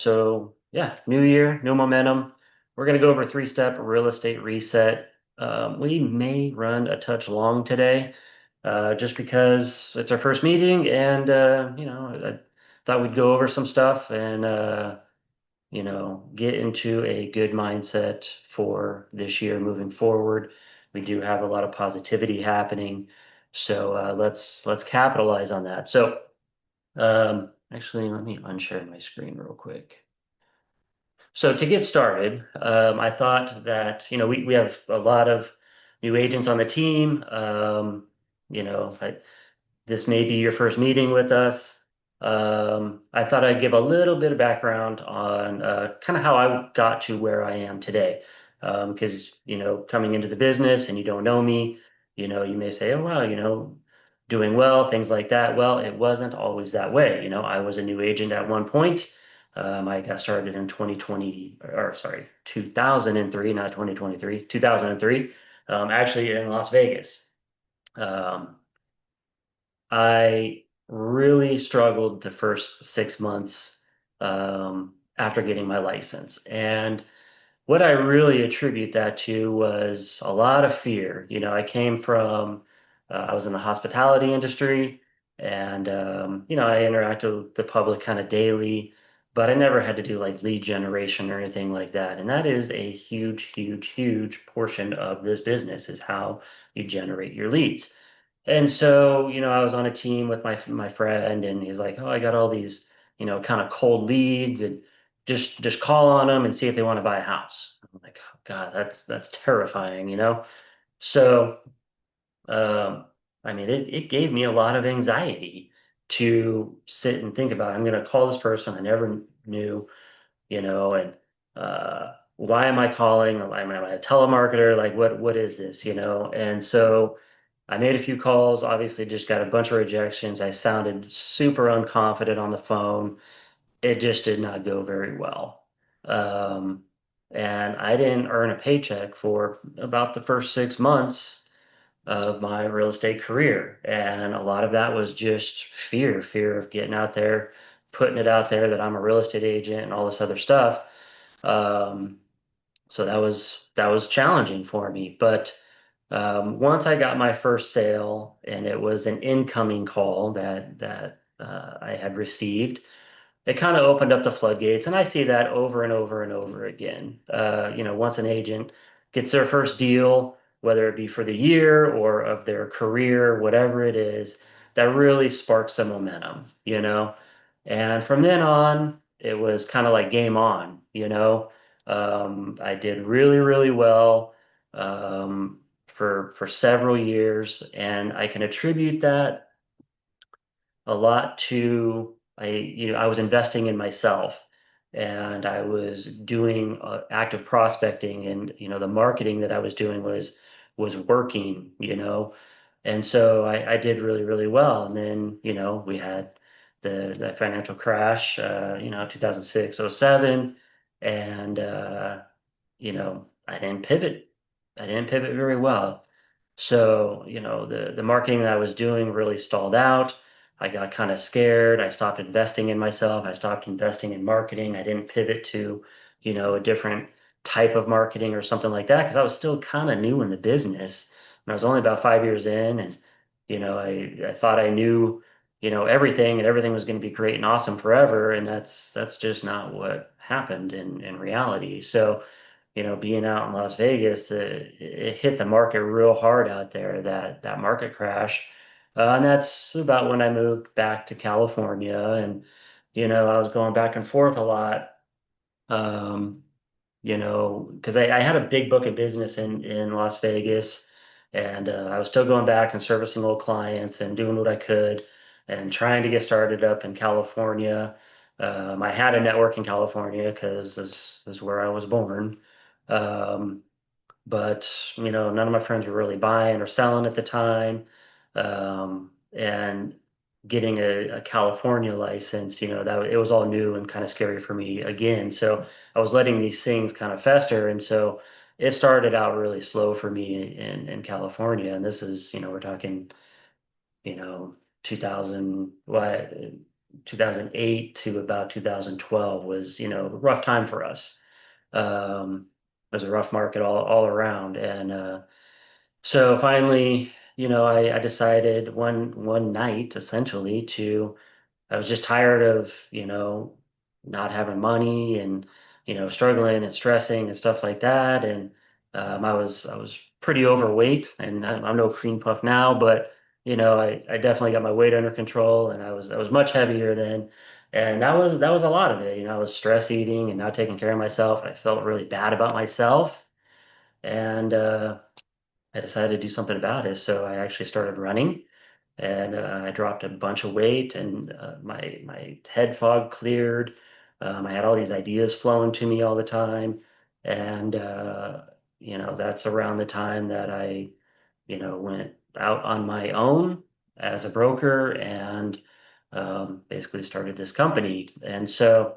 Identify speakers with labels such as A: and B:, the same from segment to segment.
A: So yeah, new year, new momentum. We're going to go over three-step real estate reset. We may run a touch long today, just because it's our first meeting, and I thought we'd go over some stuff and get into a good mindset for this year moving forward. We do have a lot of positivity happening, so let's capitalize on that. So actually, let me unshare my screen real quick. So to get started, I thought that, we have a lot of new agents on the team. This may be your first meeting with us. I thought I'd give a little bit of background on kind of how I got to where I am today. Because, coming into the business and you don't know me, you may say, oh, wow, doing well, things like that. Well, it wasn't always that way. I was a new agent at one point. I got started in 2020, or sorry, 2003, not 2023, 2003, actually in Las Vegas. Um, I really struggled the first 6 months after getting my license. And what I really attribute that to was a lot of fear. I came from, I was in the hospitality industry and, I interacted with the public kind of daily, but I never had to do like lead generation or anything like that. And that is a huge, huge, huge portion of this business is how you generate your leads. And so, I was on a team with my friend, and he's like, "Oh, I got all these, kind of cold leads, and just call on them and see if they want to buy a house." I'm like, "Oh, God, that's terrifying." So, um, I mean, it gave me a lot of anxiety to sit and think about, I'm going to call this person I never knew, and why am I calling? Am I a telemarketer? Like, what is this, And so I made a few calls, obviously just got a bunch of rejections. I sounded super unconfident on the phone. It just did not go very well. Um, and I didn't earn a paycheck for about the first 6 months of my real estate career. And a lot of that was just fear of getting out there, putting it out there that I'm a real estate agent and all this other stuff. Um, so that was challenging for me. But once I got my first sale, and it was an incoming call that I had received, it kind of opened up the floodgates, and I see that over and over and over again. Once an agent gets their first deal, whether it be for the year or of their career, whatever it is, that really sparks some momentum. And from then on, it was kind of like game on. I did really, really well for several years, and I can attribute that a lot to I was investing in myself, and I was doing active prospecting, and the marketing that I was doing was working. And so I did really, really well. And then we had the financial crash, 2006, '07, and I didn't pivot very well. So, the marketing that I was doing really stalled out. I got kind of scared. I stopped investing in myself. I stopped investing in marketing. I didn't pivot to, a different type of marketing or something like that because I was still kind of new in the business. And I was only about 5 years in, and I thought I knew, everything, and everything was going to be great and awesome forever. And that's just not what happened in reality. So, being out in Las Vegas, it hit the market real hard out there, that market crash. And that's about when I moved back to California. And, I was going back and forth a lot, um, because I had a big book of business in Las Vegas. And I was still going back and servicing old clients and doing what I could and trying to get started up in California. I had a network in California because this is where I was born. Um, but none of my friends were really buying or selling at the time. And getting a California license, that it was all new and kind of scary for me again. So I was letting these things kind of fester, and so it started out really slow for me in California. And this is, we're talking, you know, 2000, what? 2008 to about 2012 was, a rough time for us. It was a rough market all around. And so finally, I decided one night essentially to I was just tired of, not having money and, struggling and stressing and stuff like that. And I was pretty overweight, and I'm no cream puff now, but I definitely got my weight under control, and I was much heavier then. And that was a lot of it. I was stress eating and not taking care of myself. I felt really bad about myself, and I decided to do something about it. So I actually started running, and I dropped a bunch of weight, and my head fog cleared. I had all these ideas flowing to me all the time, and that's around the time that I went out on my own as a broker and basically started this company. And so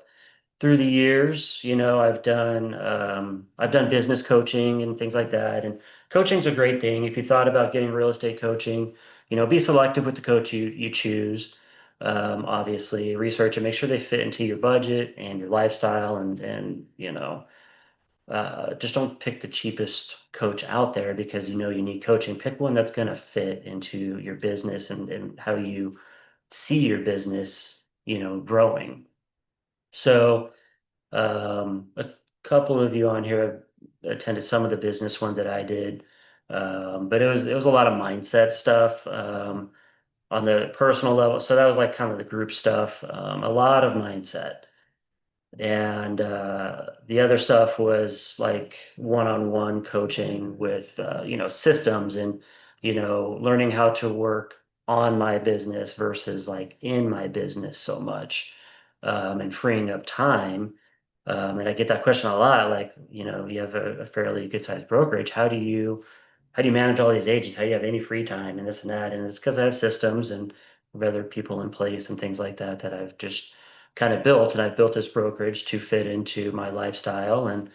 A: through the years, I've done business coaching and things like that. And coaching's a great thing. If you thought about getting real estate coaching, be selective with the coach you choose. Obviously, research and make sure they fit into your budget and your lifestyle, and just don't pick the cheapest coach out there because you need coaching. Pick one that's going to fit into your business and how you see your business, growing. So. A couple of you on here have attended some of the business ones that I did, but it was a lot of mindset stuff on the personal level. So that was like kind of the group stuff, a lot of mindset. And the other stuff was like one-on-one coaching with systems and learning how to work on my business versus like in my business so much, and freeing up time. And I get that question a lot, like, you have a fairly good sized brokerage. How do you manage all these agents? How do you have any free time and this and that? And it's because I have systems and other people in place and things like that that I've just kind of built. And I've built this brokerage to fit into my lifestyle and,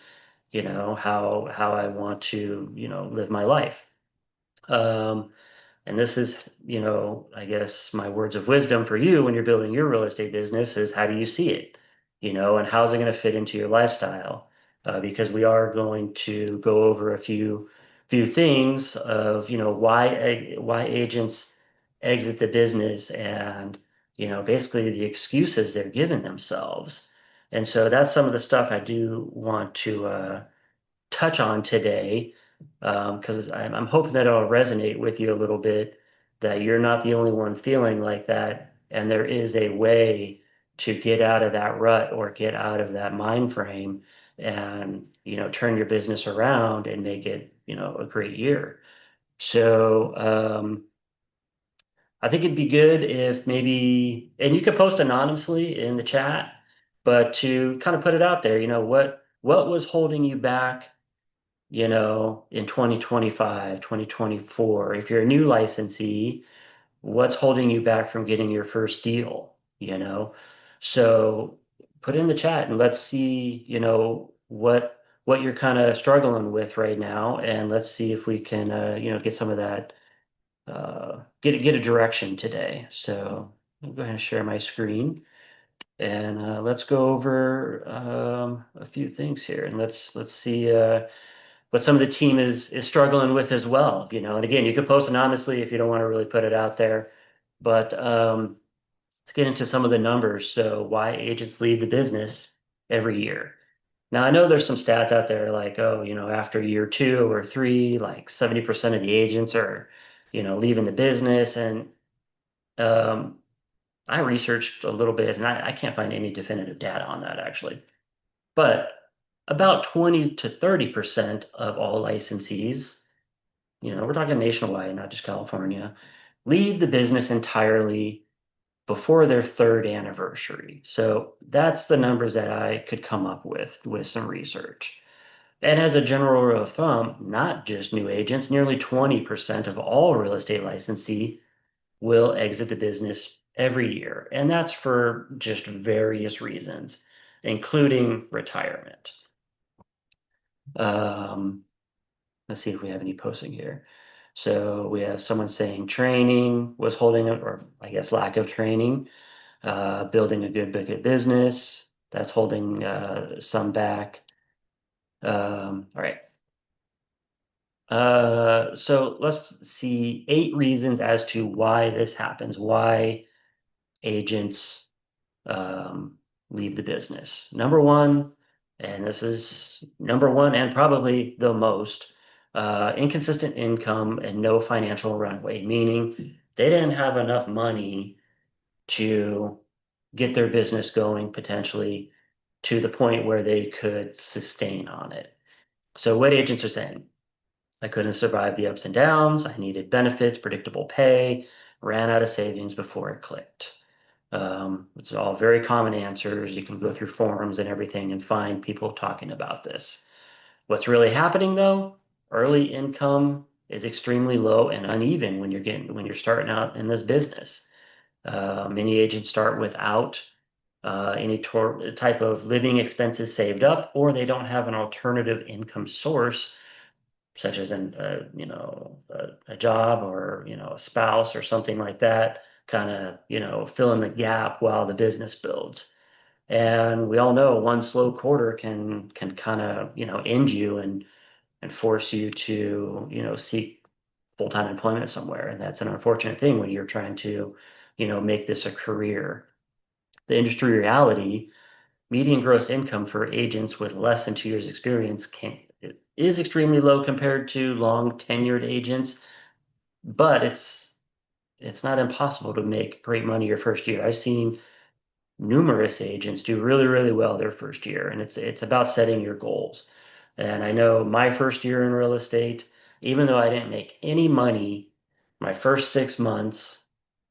A: how I want to, live my life. Um, and this is, I guess my words of wisdom for you when you're building your real estate business is how do you see it? And how's it going to fit into your lifestyle? Because we are going to go over a few things of, why agents exit the business and, basically the excuses they're giving themselves. And so that's some of the stuff I do want to touch on today, because I'm hoping that it'll resonate with you a little bit, that you're not the only one feeling like that, and there is a way to get out of that rut or get out of that mind frame and, turn your business around and make it, a great year. So, I think it'd be good if maybe, and you could post anonymously in the chat, but to kind of put it out there, what was holding you back in 2025, 2024? If you're a new licensee, what's holding you back from getting your first deal? So put in the chat and let's see, what you're kind of struggling with right now, and let's see if we can, get some of that, get a direction today. So I'll go ahead and share my screen. And let's go over a few things here, and let's see what some of the team is struggling with as well. And again, you could post anonymously if you don't want to really put it out there. But let's get into some of the numbers. So why agents leave the business every year. Now I know there's some stats out there like, oh, after year two or three, like 70% of the agents are, leaving the business. And um, I researched a little bit, and I can't find any definitive data on that actually. But about 20 to 30% of all licensees, we're talking nationwide, not just California, leave the business entirely before their third anniversary. So that's the numbers that I could come up with some research. And as a general rule of thumb, not just new agents, nearly 20% of all real estate licensee will exit the business every year. And that's for just various reasons, including retirement. Um, let's see if we have any posting here. So we have someone saying training was holding it, or I guess lack of training. building a good book of business. That's holding some back. All right. So let's see 8 reasons as to why this happens, why agents um, leave the business. Number one, and this is number one and probably the most, inconsistent income and no financial runway, meaning they didn't have enough money to get their business going potentially to the point where they could sustain on it. So what agents are saying, I couldn't survive the ups and downs. I needed benefits, predictable pay, ran out of savings before it clicked. It's all very common answers. You can go through forums and everything and find people talking about this. What's really happening though, early income is extremely low and uneven when you're starting out in this business. Many agents start without any type of living expenses saved up, or they don't have an alternative income source, such as a job or a spouse or something like that, kind of fill in the gap while the business builds. And we all know one slow quarter can kind of end you and force you to seek full-time employment somewhere, and that's an unfortunate thing when you're trying to make this a career. The industry reality, median gross income for agents with less than 2 years experience is extremely low compared to long tenured agents, but it's not impossible to make great money your first year. I've seen numerous agents do really, really well their first year, and it's about setting your goals. And I know my first year in real estate, even though I didn't make any money my first 6 months,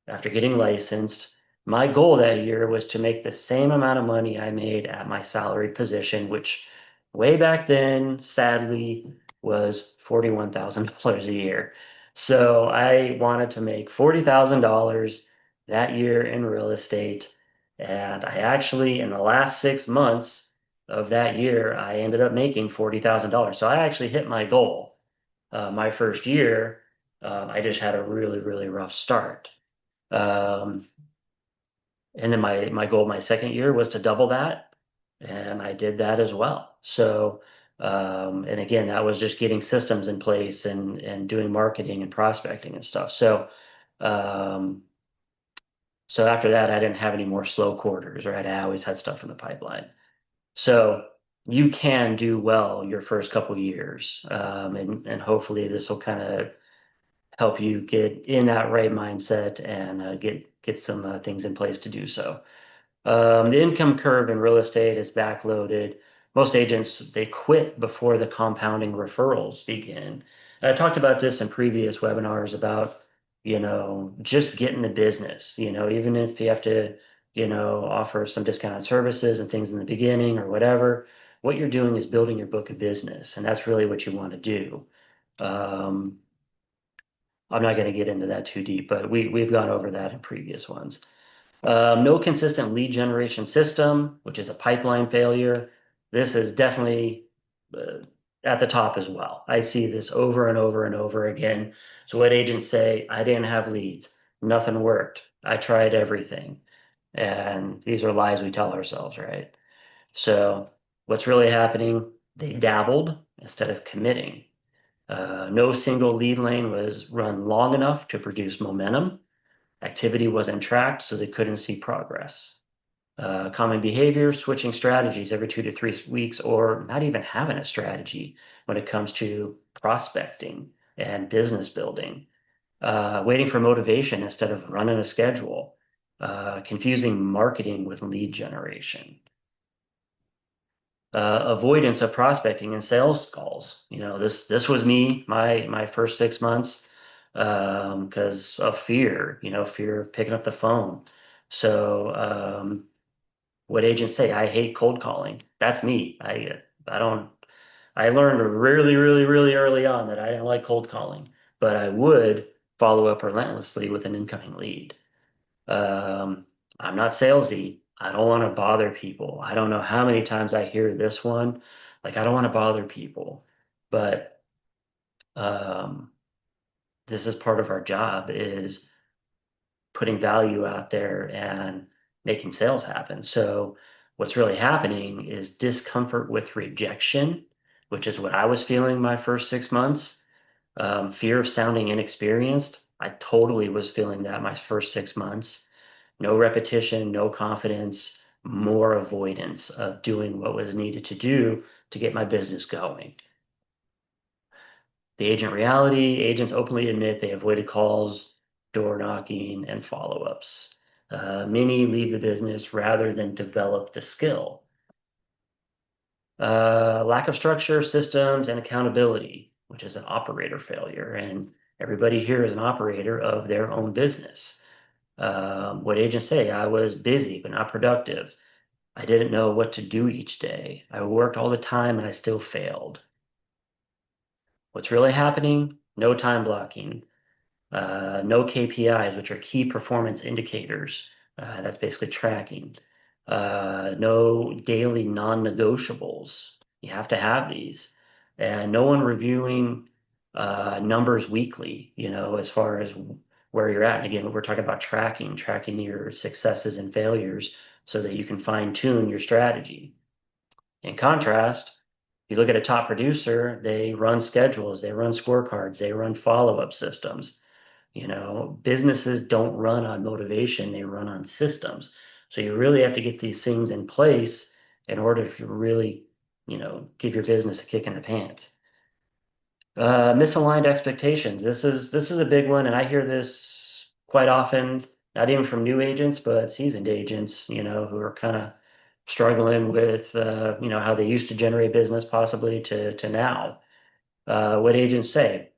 A: after getting licensed, my goal that year was to make the same amount of money I made at my salaried position, which way back then, sadly, was $41,000 a year. So I wanted to make $40,000 that year in real estate. And I actually, in the last 6 months of that year, I ended up making $40,000. So I actually hit my goal my first year. I just had a really, really rough start. Um, and then my goal my second year was to double that, and I did that as well. So, and again, that was just getting systems in place and doing marketing and prospecting and stuff. Um, so after that, I didn't have any more slow quarters, right? I always had stuff in the pipeline. So you can do well your first couple years, and hopefully this will kind of help you get in that right mindset and get some things in place to do so. The income curve in real estate is backloaded. Most agents, they quit before the compounding referrals begin. I talked about this in previous webinars about, just getting the business, even if you have to, offer some discounted services and things in the beginning or whatever, what you're doing is building your book of business, and that's really what you want to do. Um, I'm not going to get into that too deep, but we've gone over that in previous ones. No consistent lead generation system, which is a pipeline failure. This is definitely uh, at the top as well. I see this over and over and over again. So what agents say, I didn't have leads, nothing worked. I tried everything. And these are lies we tell ourselves, right? So what's really happening? They dabbled instead of committing. No single lead lane was run long enough to produce momentum. Activity wasn't tracked, so they couldn't see progress. Common behavior, switching strategies every 2 to 3 weeks, or not even having a strategy when it comes to prospecting and business building. Waiting for motivation instead of running a schedule. Confusing marketing with lead generation. Avoidance of prospecting and sales calls. This was me my first 6 months because of fear. Fear of picking up the phone. So what agents say, I hate cold calling. That's me. I don't. I learned really, really, really early on that I didn't like cold calling, but I would follow up relentlessly with an incoming lead. Um, I'm not salesy. I don't want to bother people. I don't know how many times I hear this one. Like, I don't want to bother people. But um, this is part of our job is putting value out there and making sales happen. So what's really happening is discomfort with rejection, which is what I was feeling my first 6 months. Fear of sounding inexperienced. I totally was feeling that my first 6 months. No repetition, no confidence, more avoidance of doing what was needed to do to get my business going. The agent reality, agents openly admit they avoided calls, door knocking, and follow-ups. Many leave the business rather than develop the skill. Lack of structure, systems, and accountability, which is an operator failure. And everybody here is an operator of their own business. What agents say, I was busy but not productive. I didn't know what to do each day. I worked all the time and I still failed. What's really happening? No time blocking, no KPIs, which are key performance indicators. That's basically tracking. No daily non-negotiables. You have to have these. And no one reviewing numbers weekly, as far as where you're at. And again, we're talking about tracking your successes and failures so that you can fine-tune your strategy. In contrast, you look at a top producer, they run schedules, they run scorecards, they run follow-up systems. Businesses don't run on motivation, they run on systems. So you really have to get these things in place in order to really, give your business a kick in the pants. Misaligned expectations. This is a big one, and I hear this quite often, not even from new agents, but seasoned agents, who are kind of struggling with, how they used to generate business possibly to now. What agents say?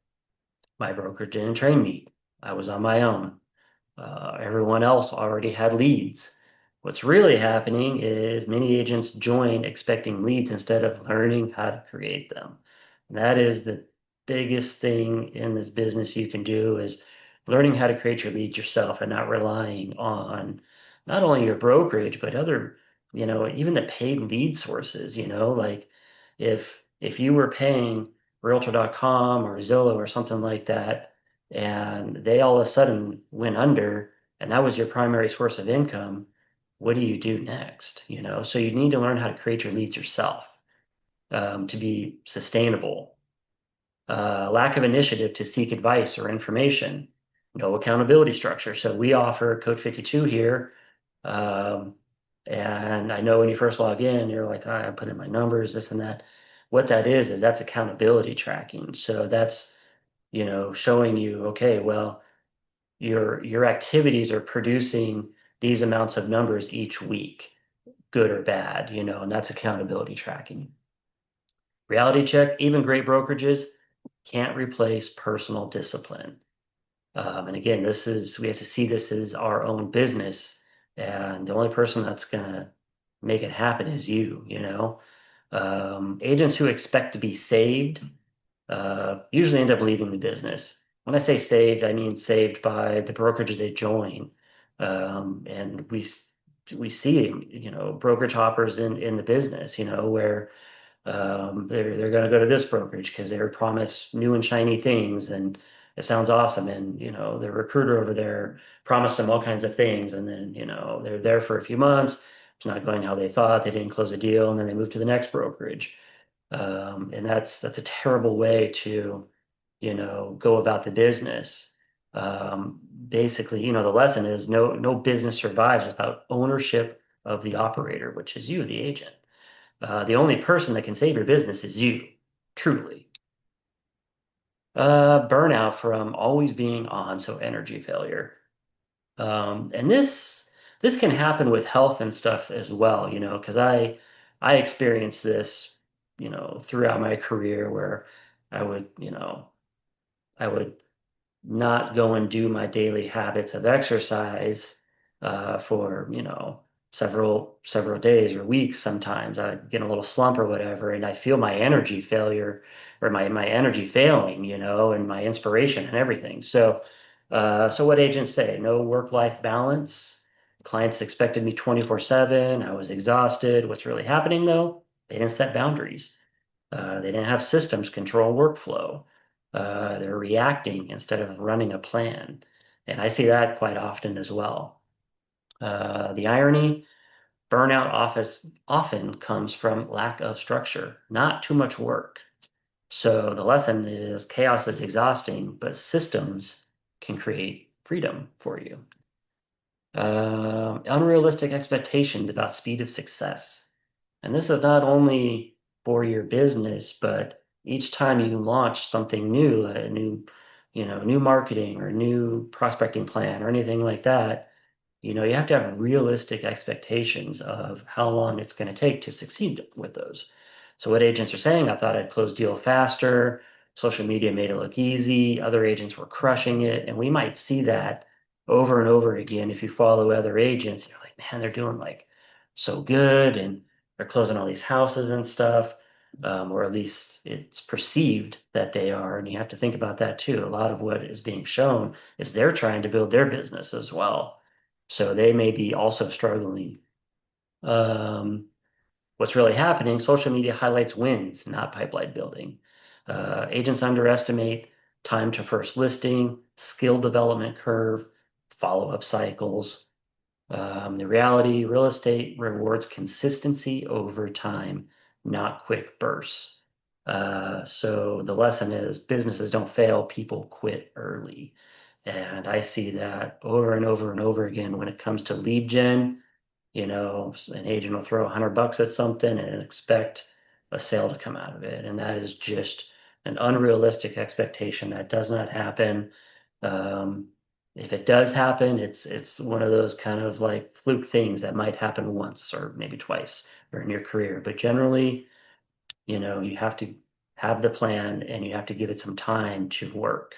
A: My broker didn't train me. I was on my own. Everyone else already had leads. What's really happening is many agents join expecting leads instead of learning how to create them. And that is the biggest thing in this business you can do is learning how to create your leads yourself and not relying on not only your brokerage, but other, even the paid lead sources, like if you were paying Realtor.com or Zillow or something like that, and they all of a sudden went under, and that was your primary source of income, what do you do next? So you need to learn how to create your leads yourself to be sustainable. Lack of initiative to seek advice or information, no accountability structure. So we offer Code 52 here. Um, and I know when you first log in, you're like, I put in my numbers, this and that. What that is that's accountability tracking. So that's, showing you, okay, well, your activities are producing these amounts of numbers each week, good or bad, and that's accountability tracking. Reality check, even great brokerages can't replace personal discipline. And again, we have to see this as our own business. And the only person that's going to make it happen is you. Agents who expect to be saved usually end up leaving the business. When I say saved, I mean saved by the brokerage they join. And we see, brokerage hoppers in the business, where they're going to go to this brokerage because they were promised new and shiny things, and it sounds awesome. And the recruiter over there promised them all kinds of things, and then they're there for a few months. It's not going how they thought. They didn't close a deal, and then they move to the next brokerage. And that's a terrible way to go about the business. Basically, the lesson is no business survives without ownership of the operator, which is you, the agent. The only person that can save your business is you, truly. Burnout from always being on, so energy failure. And this can happen with health and stuff as well, because I experienced this, throughout my career where I would, I would not go and do my daily habits of exercise for several days or weeks. Sometimes I get a little slump or whatever, and I feel my energy failure or my energy failing, and my inspiration and everything. So what agents say? No work-life balance. Clients expected me 24/7. I was exhausted. What's really happening though? They didn't set boundaries. They didn't have systems control workflow. They're reacting instead of running a plan. And I see that quite often as well. The irony, burnout often comes from lack of structure, not too much work. So the lesson is chaos is exhausting, but systems can create freedom for you. Unrealistic expectations about speed of success. And this is not only for your business, but each time you launch something new, a new, new marketing or new prospecting plan or anything like that, you have to have realistic expectations of how long it's going to take to succeed with those. So what agents are saying, I thought I'd close deal faster. Social media made it look easy. Other agents were crushing it. And we might see that over and over again. If you follow other agents, you're like, man, they're doing like so good and they're closing all these houses and stuff. Or at least it's perceived that they are. And you have to think about that too. A lot of what is being shown is they're trying to build their business as well. So they may be also struggling. Um, what's really happening, social media highlights wins, not pipeline building. Agents underestimate time to first listing, skill development curve, follow-up cycles. The reality, real estate rewards consistency over time, not quick bursts. So the lesson is businesses don't fail, people quit early. And I see that over and over and over again when it comes to lead gen. An agent will throw $100 at something and expect a sale to come out of it. And that is just an unrealistic expectation that does not happen. Um, if it does happen, it's one of those kind of like fluke things that might happen once or maybe twice during your career. But generally, you have to have the plan and you have to give it some time to work.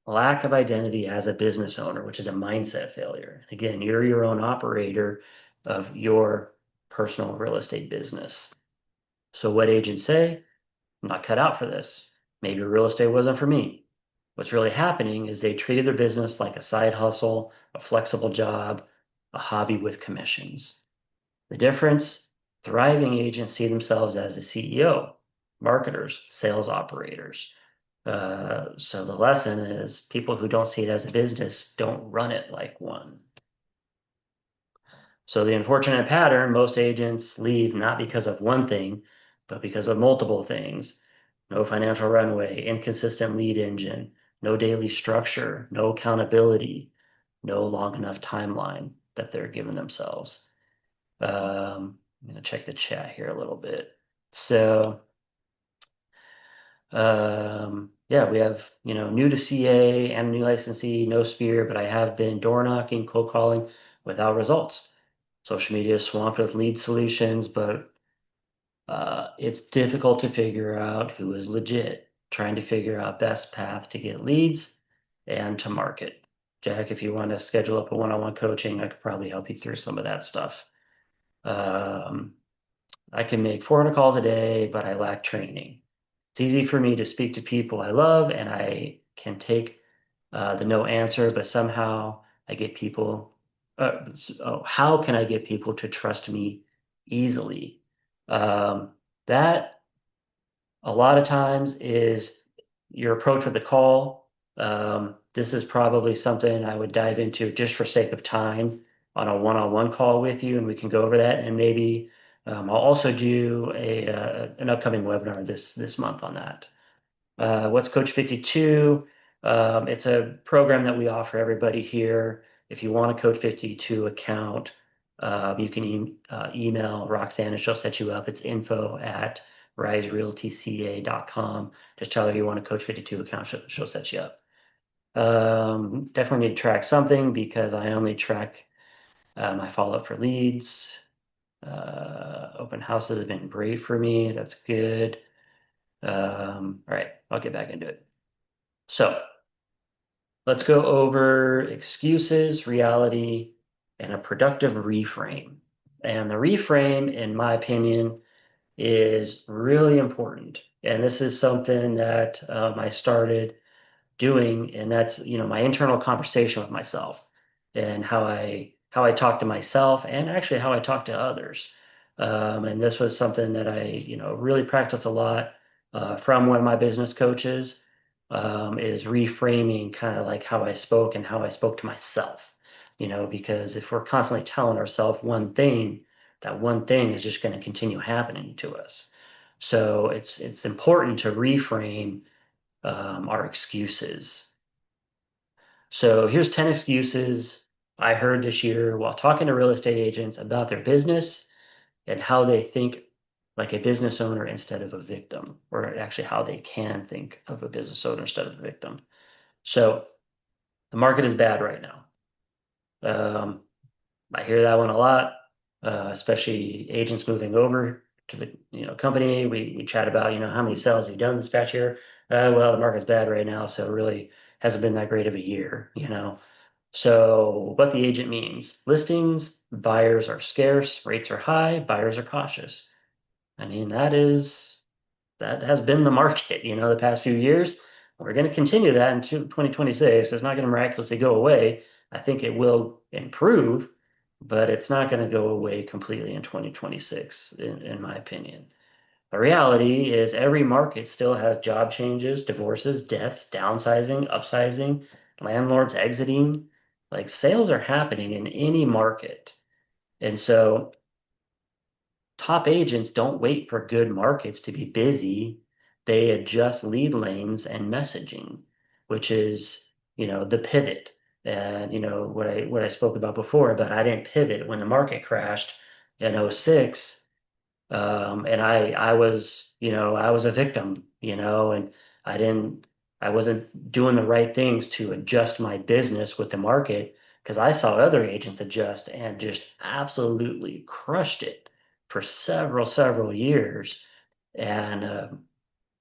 A: Lack of identity as a business owner, which is a mindset failure. Again, you're your own operator of your personal real estate business. So what agents say, I'm not cut out for this. Maybe real estate wasn't for me. What's really happening is they treated their business like a side hustle, a flexible job, a hobby with commissions. The difference, thriving agents see themselves as a CEO, marketers, sales operators. So the lesson is people who don't see it as a business don't run it like one. So the unfortunate pattern, most agents leave not because of one thing, but because of multiple things. No financial runway, inconsistent lead engine, no daily structure, no accountability, no long enough timeline that they're giving themselves. I'm going to check the chat here a little bit. So yeah, we have, new to CA and new licensee, no sphere, but I have been door knocking, cold calling without results. Social media is swamped with lead solutions, but it's difficult to figure out who is legit, trying to figure out best path to get leads and to market. Jack, if you want to schedule up a one-on-one coaching, I could probably help you through some of that stuff. Um, I can make 400 calls a day, but I lack training. It's easy for me to speak to people I love and I can take the no answer, but somehow I get people. How can I get people to trust me easily? Um, that a lot of times is your approach with the call. This is probably something I would dive into just for sake of time on a one-on-one call with you, and we can go over that. And maybe I'll also do an upcoming webinar this month on that. What's Coach 52? It's a program that we offer everybody here. If you want a Coach 52 account, you can email Roxanne and she'll set you up. It's info@riserealtyca.com. Just tell her you want a Coach 52 account. She'll set you up. Definitely need to track something because I only track my follow-up for leads. Open houses have been great for me. That's good. All right, I'll get back into it. So let's go over excuses, reality, and a productive reframe. And the reframe, in my opinion, is really important. And this is something that I started doing, and that's my internal conversation with myself and how I talk to myself and actually how I talk to others. And this was something that I really practice a lot from one of my business coaches. is reframing kind of like how I spoke and how I spoke to myself. Because if we're constantly telling ourselves one thing, that one thing is just going to continue happening to us. So it's important to reframe our excuses. So here's 10 excuses I heard this year while talking to real estate agents about their business and how they think like a business owner instead of a victim, or actually how they can think of a business owner instead of a victim. So the market is bad right now. Um, I hear that one a lot, especially agents moving over to the company. We chat about how many sales you've done this past year. Well, the market's bad right now, so it really hasn't been that great of a year. So what the agent means, listings, buyers are scarce, rates are high, buyers are cautious. I mean, that has been the market, the past few years. We're going to continue that into 2026. It's not going to miraculously go away. I think it will improve, but it's not going to go away completely in 2026, in my opinion. The reality is every market still has job changes, divorces, deaths, downsizing, upsizing, landlords exiting. Like sales are happening in any market. And so top agents don't wait for good markets to be busy. They adjust lead lanes and messaging, which is, the pivot. And, what I spoke about before, but I didn't pivot when the market crashed in '06. And I was a victim, and I didn't, I wasn't doing the right things to adjust my business with the market because I saw other agents adjust and just absolutely crushed it for several years. And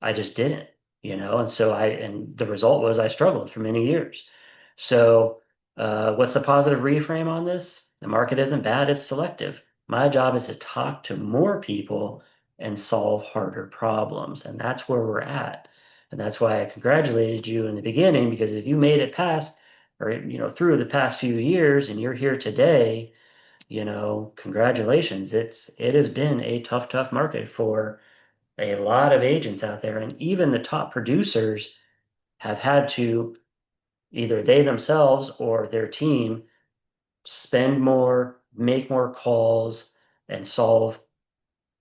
A: I just didn't. And the result was I struggled for many years. So, what's the positive reframe on this? The market isn't bad, it's selective. My job is to talk to more people and solve harder problems. And that's where we're at. And that's why I congratulated you in the beginning, because if you made it past or, through the past few years and you're here today, congratulations. It has been a tough market for a lot of agents out there, and even the top producers have had to either they themselves or their team spend more, make more calls, and solve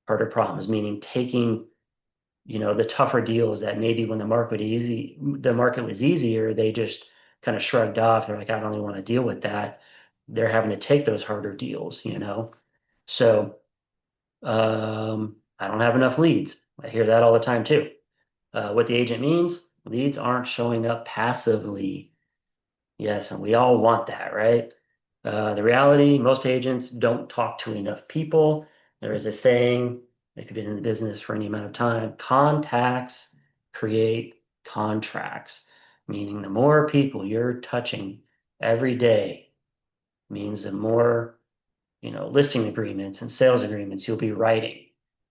A: harder problems, meaning taking, the tougher deals that maybe when the market was easier, they just kind of shrugged off. They're like, I don't really want to deal with that. They're having to take those harder deals. So I don't have enough leads. I hear that all the time too. What the agent means, leads aren't showing up passively. Yes, and we all want that, right? The reality, most agents don't talk to enough people. There is a saying, if you've been in the business for any amount of time, contacts create contracts, meaning the more people you're touching every day means the more listing agreements and sales agreements you'll be writing,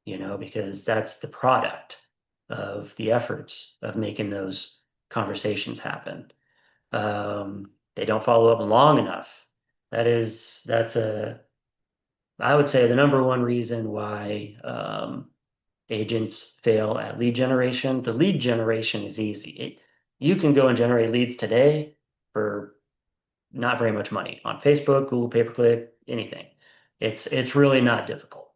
A: because that's the product of the efforts of making those conversations happen. They don't follow up long enough. I would say the number one reason why agents fail at lead generation. The lead generation is easy. You can go and generate leads today for not very much money on Facebook, Google pay-per-click, anything. It's really not difficult.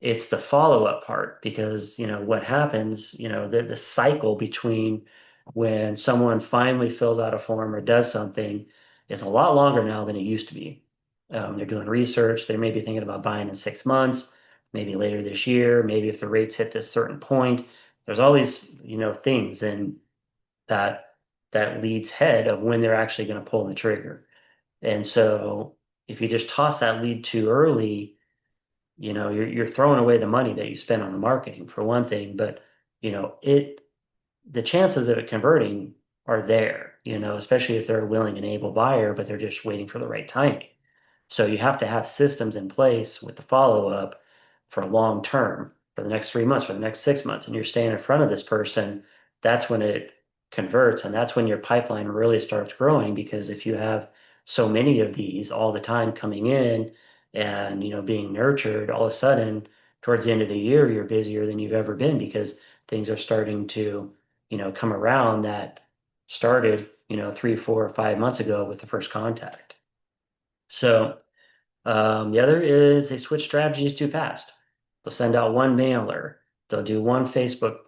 A: It's the follow-up part because, what happens, the cycle between when someone finally fills out a form or does something is a lot longer now than it used to be. They're doing research. They may be thinking about buying in 6 months, maybe later this year, maybe if the rates hit this certain point. There's all these, things and that that leads head of when they're actually going to pull the trigger. And so if you just toss that lead too early, you're throwing away the money that you spent on the marketing for one thing, but the chances of it converting are there, especially if they're a willing and able buyer, but they're just waiting for the right timing. So you have to have systems in place with the follow-up for long term, for the next 3 months, for the next 6 months, and you're staying in front of this person. That's when it converts, and that's when your pipeline really starts growing. Because if you have so many of these all the time coming in and being nurtured, all of a sudden towards the end of the year, you're busier than you've ever been because things are starting to come around that started, 3, 4, 5 months ago with the first contact. So the other is they switch strategies too fast. They'll send out one mailer. They'll do one Facebook,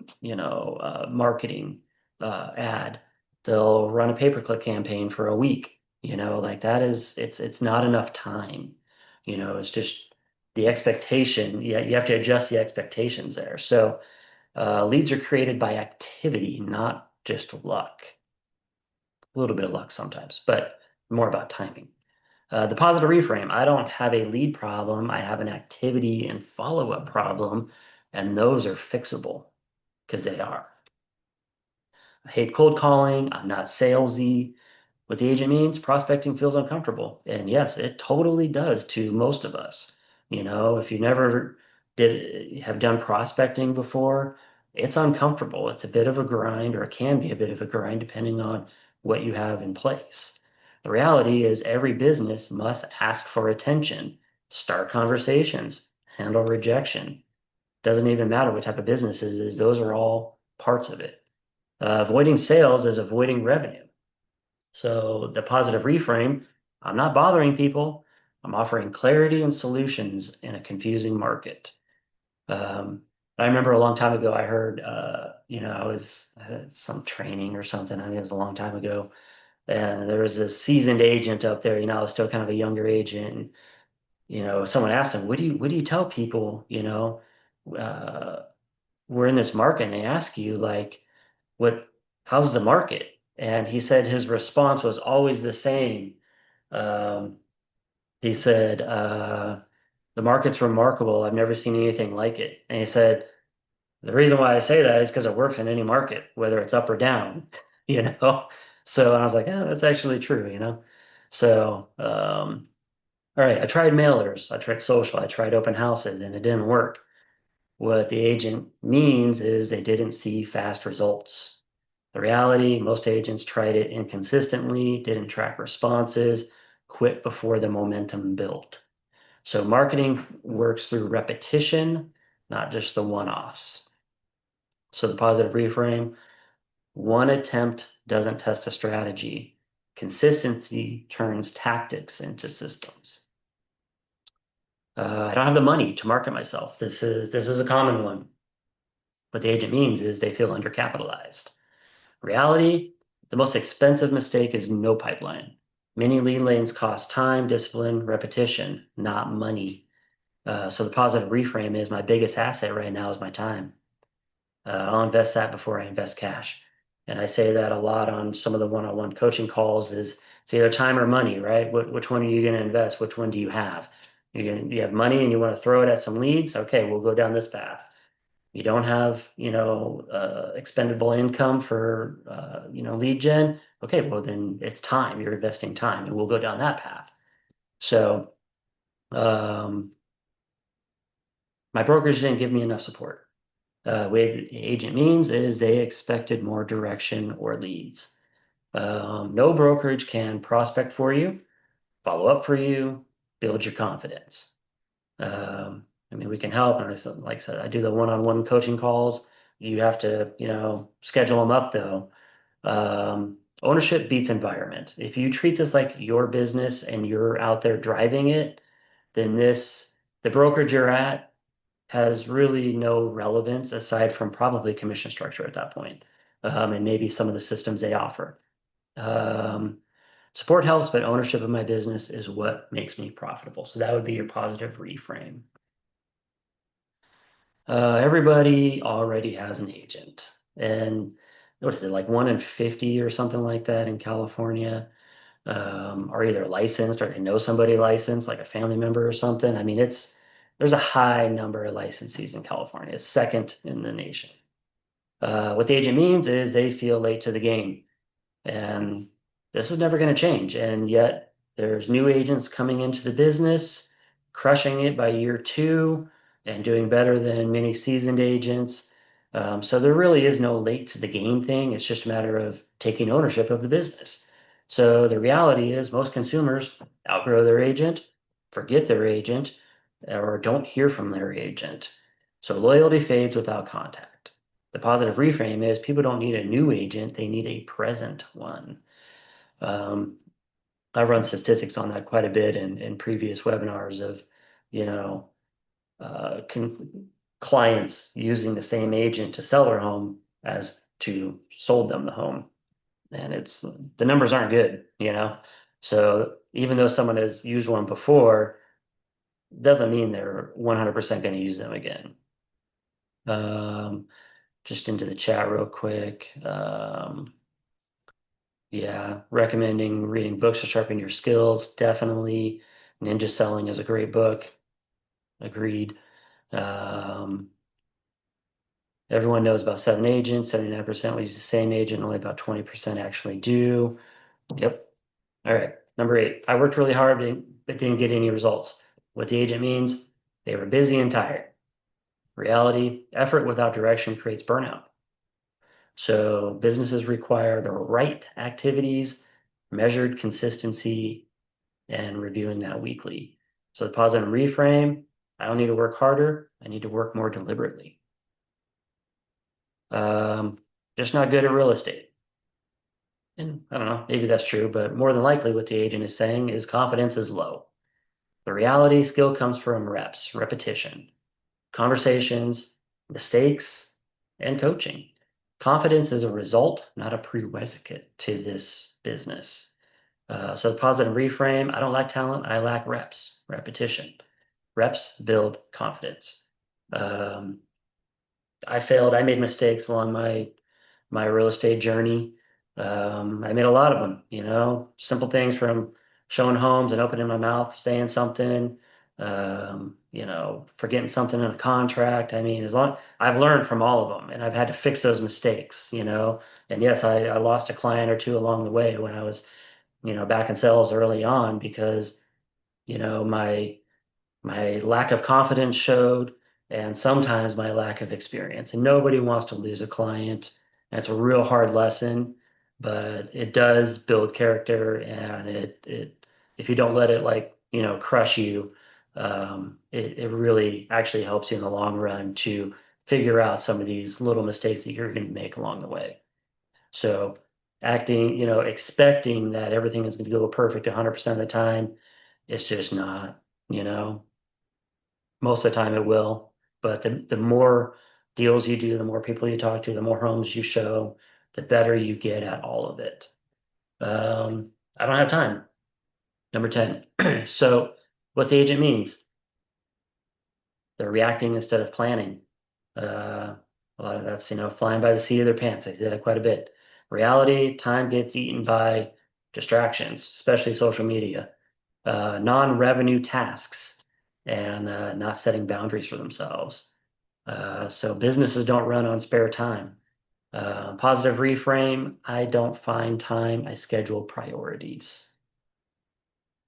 A: marketing ad. They'll run a pay-per-click campaign for a week. Like that is it's not enough time. It's just the expectation. Yeah, you have to adjust the expectations there. So leads are created by activity, not just luck. A little bit of luck sometimes, but more about timing. The positive reframe, I don't have a lead problem. I have an activity and follow-up problem, and those are fixable because they are. I hate cold calling. I'm not salesy. What the agent means, prospecting feels uncomfortable. And yes, it totally does to most of us. If you never did have done prospecting before, it's uncomfortable. It's a bit of a grind, or it can be a bit of a grind depending on what you have in place. The reality is every business must ask for attention, start conversations, handle rejection. Doesn't even matter what type of business it is, those are all parts of it. Avoiding sales is avoiding revenue. So the positive reframe, I'm not bothering people. I'm offering clarity and solutions in a confusing market. Um, I remember a long time ago, I heard, I was at some training or something. I mean, it was a long time ago. And there was this seasoned agent up there, I was still kind of a younger agent. And, someone asked him, what do you tell people, uh, we're in this market and they ask you like, what, how's the market? And he said his response was always the same. Um, he said, the market's remarkable. I've never seen anything like it. And he said, the reason why I say that is because it works in any market, whether it's up or down, you know? So I was like, yeah, that's actually true. So, all right, I tried mailers, I tried social, I tried open houses, and it didn't work. What the agent means is they didn't see fast results. The reality, most agents tried it inconsistently, didn't track responses, quit before the momentum built. So marketing works through repetition, not just the one-offs. So the positive reframe, one attempt doesn't test a strategy. Consistency turns tactics into systems. I don't have the money to market myself. This is a common one. What the agent means is they feel undercapitalized. Reality, the most expensive mistake is no pipeline. Many lead lanes cost time, discipline, repetition, not money. So the positive reframe is my biggest asset right now is my time. I'll invest that before I invest cash. And I say that a lot on some of the one-on-one coaching calls is it's either time or money, right? Which one are you going to invest? Which one do you have? You have money and you want to throw it at some leads? Okay, we'll go down this path. You don't have, expendable income for, lead gen. Okay, well then it's time. You're investing time, and we'll go down that path. So, um, my brokers didn't give me enough support. What the agent means is they expected more direction or leads. No brokerage can prospect for you, follow up for you, build your confidence. I mean, we can help. And like I said, I do the one-on-one coaching calls. You have to, schedule them up though. Ownership beats environment. If you treat this like your business and you're out there driving it, then the brokerage you're at has really no relevance aside from probably commission structure at that point, and maybe some of the systems they offer. Um, Support helps, but ownership of my business is what makes me profitable. So that would be your positive reframe. Everybody already has an agent. And what is it, like 1 in 50 or something like that in California, are either licensed or they know somebody licensed, like a family member or something. I mean, there's a high number of licensees in California. It's second in the nation. What the agent means is they feel late to the game. And this is never going to change. And yet there's new agents coming into the business, crushing it by year 2 and doing better than many seasoned agents. So there really is no late to the game thing. It's just a matter of taking ownership of the business. So the reality is most consumers outgrow their agent, forget their agent, or don't hear from their agent. So loyalty fades without contact. The positive reframe is people don't need a new agent, they need a present one. Um, I run statistics on that quite a bit in previous webinars of, you know, clients using the same agent to sell their home as to sold them the home. And the numbers aren't good, you know? So even though someone has used one before, doesn't mean they're 100% going to use them again. Um, just into the chat real quick. Yeah, recommending reading books to sharpen your skills. Definitely. Ninja Selling is a great book. Agreed. Um, Everyone knows about seven agents. 79% will use the same agent. Only about 20% actually do. Yep. All right. Number 8. I worked really hard but didn't get any results. What the agent means, they were busy and tired. Reality, effort without direction creates burnout. So businesses require the right activities, measured consistency, and reviewing that weekly. So the positive reframe, I don't need to work harder. I need to work more deliberately. Um, just not good at real estate. And I don't know, maybe that's true, but more than likely what the agent is saying is confidence is low. The reality, skill comes from reps, repetition, conversations, mistakes, and coaching. Confidence is a result, not a prerequisite to this business. So the positive reframe, I don't lack talent, I lack reps, repetition. Reps build confidence. Um, I failed. I made mistakes along my real estate journey. I made a lot of them, simple things from showing homes and opening my mouth, saying something, forgetting something in a contract. I mean, as long I've learned from all of them and I've had to fix those mistakes. And yes, I lost a client or two along the way when I was, back in sales early on because, my lack of confidence showed, and sometimes my lack of experience. And nobody wants to lose a client. And it's a real hard lesson, but it does build character, and it if you don't let it crush you, it really actually helps you in the long run to figure out some of these little mistakes that you're going to make along the way. So acting, expecting that everything is going to go perfect 100% of the time, it's just not, you know. Most of the time it will, but the more deals you do, the more people you talk to, the more homes you show, the better you get at all of it. I don't have time. Number 10. So what the agent means, they're reacting instead of planning. Uh, a lot of that's, flying by the seat of their pants. I see that quite a bit. Reality, time gets eaten by distractions, especially social media, non-revenue tasks, and not setting boundaries for themselves. So businesses don't run on spare time. Positive reframe, I don't find time, I schedule priorities.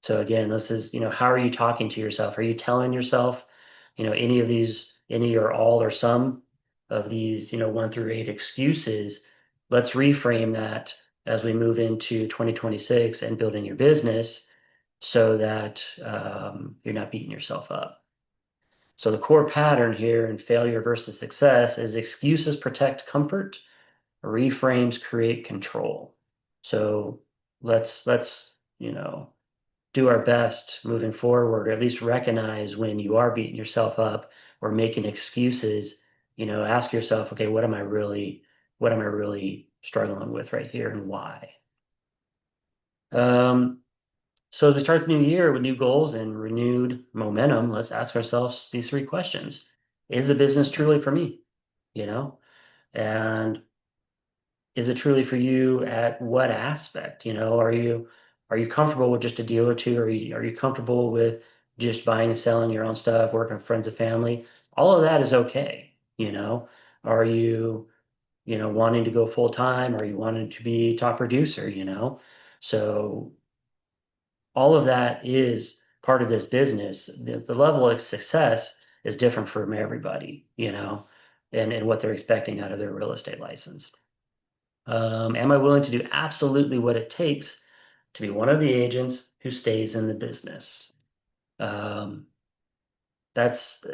A: So again, this is, how are you talking to yourself? Are you telling yourself, any or all or some of these, 1 through 8 excuses? Let's reframe that as we move into 2026 and building your business so that you're not beating yourself up. So the core pattern here in failure versus success is excuses protect comfort, reframes create control. So let's do our best moving forward, or at least recognize when you are beating yourself up or making excuses. Ask yourself, okay, what am I really struggling with right here and why? Um, So as we start the new year with new goals and renewed momentum, let's ask ourselves these 3 questions. Is the business truly for me? You know, and is it truly for you at what aspect? Are you comfortable with just a deal or two? Are you comfortable with just buying and selling your own stuff, working with friends and family? All of that is okay. Are you, wanting to go full time? Are you wanting to be top producer? So all of that is part of this business. The level of success is different from everybody, and what they're expecting out of their real estate license. Am I willing to do absolutely what it takes to be one of the agents who stays in the business? Um, that's,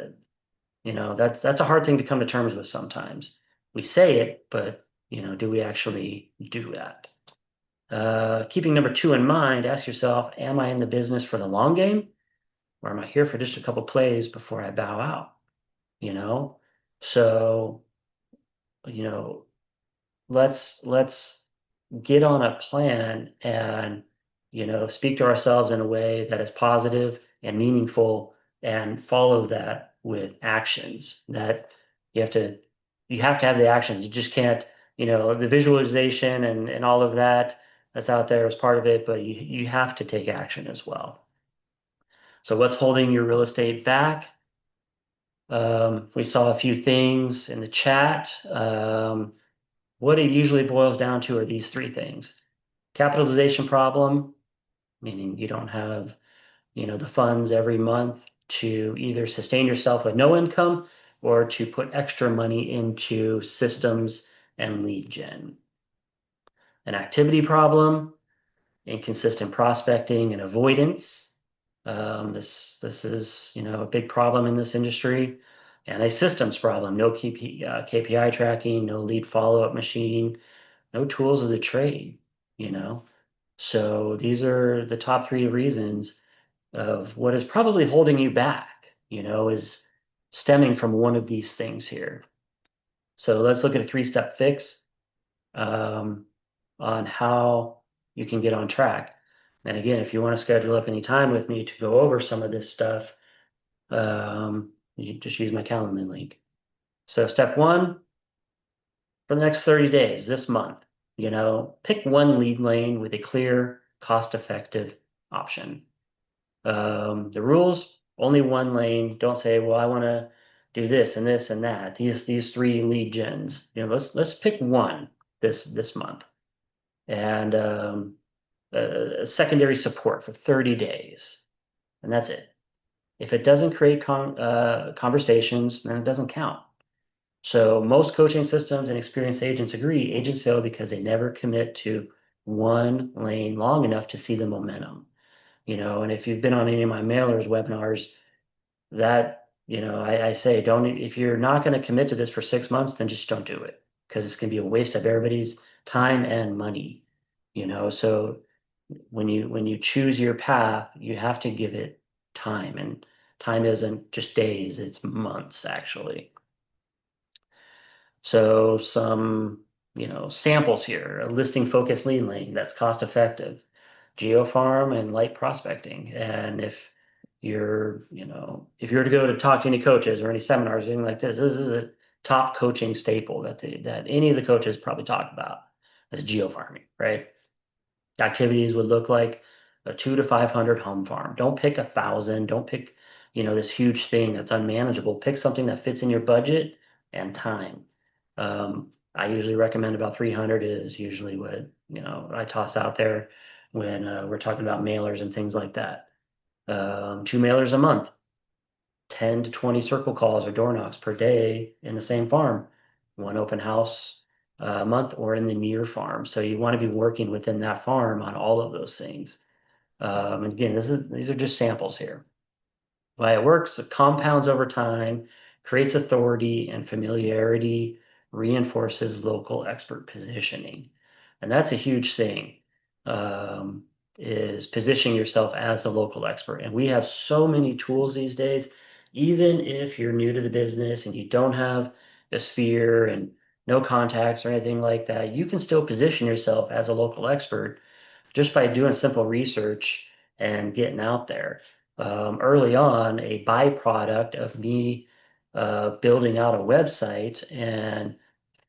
A: that's a hard thing to come to terms with sometimes. We say it, but do we actually do that? Keeping number two in mind, ask yourself, am I in the business for the long game, or am I here for just a couple plays before I bow out? You know? So, you know, let's get on a plan and speak to ourselves in a way that is positive and meaningful and follow that with actions that you have to you have to have the actions. You just can't, the visualization and all of that that's out there as part of it, but you have to take action as well. So what's holding your real estate back? We saw a few things in the chat. What it usually boils down to are these three things. Capitalization problem, meaning you don't have, the funds every month to either sustain yourself with no income or to put extra money into systems and lead gen. An activity problem, inconsistent prospecting and avoidance. This is, a big problem in this industry. And a systems problem, no KPI tracking, no lead follow-up machine, no tools of the trade, you know. So these are the top three reasons of what is probably holding you back, is stemming from one of these things here. So let's look at a three-step fix um, on how you can get on track. And again, if you want to schedule up any time with me to go over some of this stuff, you just use my Calendly link. So step one, for the next 30 days, this month, pick one lead lane with a clear, cost-effective option. The rules, only one lane. Don't say, well, I want to do this and this and that. These three lead gens. Let's pick one this month. And secondary support for 30 days. And that's it. If it doesn't create conversations, then it doesn't count. So most coaching systems and experienced agents agree agents fail because they never commit to one lane long enough to see the momentum. And if you've been on any of my mailers webinars, that, I say, don't, if you're not going to commit to this for 6 months, then just don't do it because it's going to be a waste of everybody's time and money. So when you choose your path, you have to give it time, and time isn't just days, it's months actually. So some, samples here, a listing focused lead lane that's cost effective, geofarm and light prospecting. And if you're to go to talk to any coaches or any seminars, anything like this is a top coaching staple that any of the coaches probably talk about is geofarming, right? Activities would look like a 2 to 500 home farm. Don't pick 1,000. Don't pick, this huge thing that's unmanageable. Pick something that fits in your budget and time. I usually recommend about 300 is usually what, I toss out there when we're talking about mailers and things like that. Two mailers a month, 10 to 20 circle calls or door knocks per day in the same farm, one open house a month or in the near farm. So you want to be working within that farm on all of those things. And again, these are just samples here. Why it works, it compounds over time, creates authority and familiarity, reinforces local expert positioning. And that's a huge thing, is positioning yourself as the local expert. And we have so many tools these days, even if you're new to the business and you don't have a sphere and no contacts or anything like that, you can still position yourself as a local expert just by doing simple research and getting out there. Early on, a byproduct of me building out a website and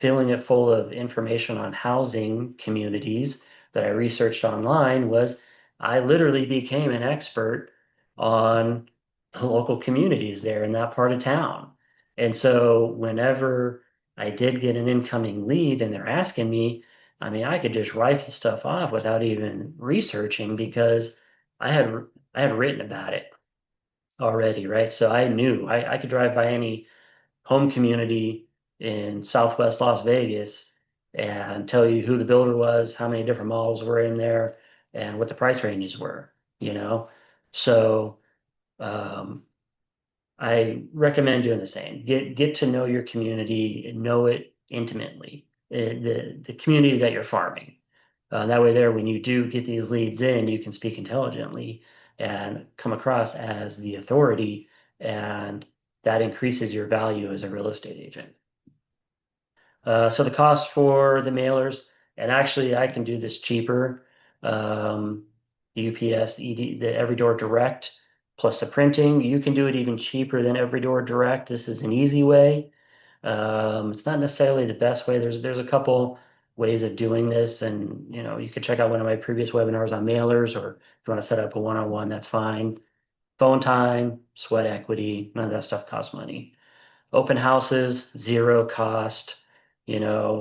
A: filling it full of information on housing communities that I researched online was I literally became an expert on the local communities there in that part of town. And so whenever I did get an incoming lead and they're asking me, I mean, I could just rifle stuff off without even researching because I had I had written about it already, right? So I knew I could drive by any home community in Southwest Las Vegas and tell you who the builder was, how many different models were in there, and what the price ranges were, you know? So um, I recommend doing the same. Get to know your community, know it intimately, the community that you're farming. That way there, when you do get these leads in, you can speak intelligently and come across as the authority, and that increases your value as a real estate agent. So the cost for the mailers, and actually I can do this cheaper. The UPS, the Every Door Direct, plus the printing, you can do it even cheaper than Every Door Direct. This is an easy way. It's not necessarily the best way. There's a couple ways of doing this, and you could check out one of my previous webinars on mailers, or if you want to set up a one-on-one, that's fine. Phone time, sweat equity, none of that stuff costs money. Open houses, zero cost.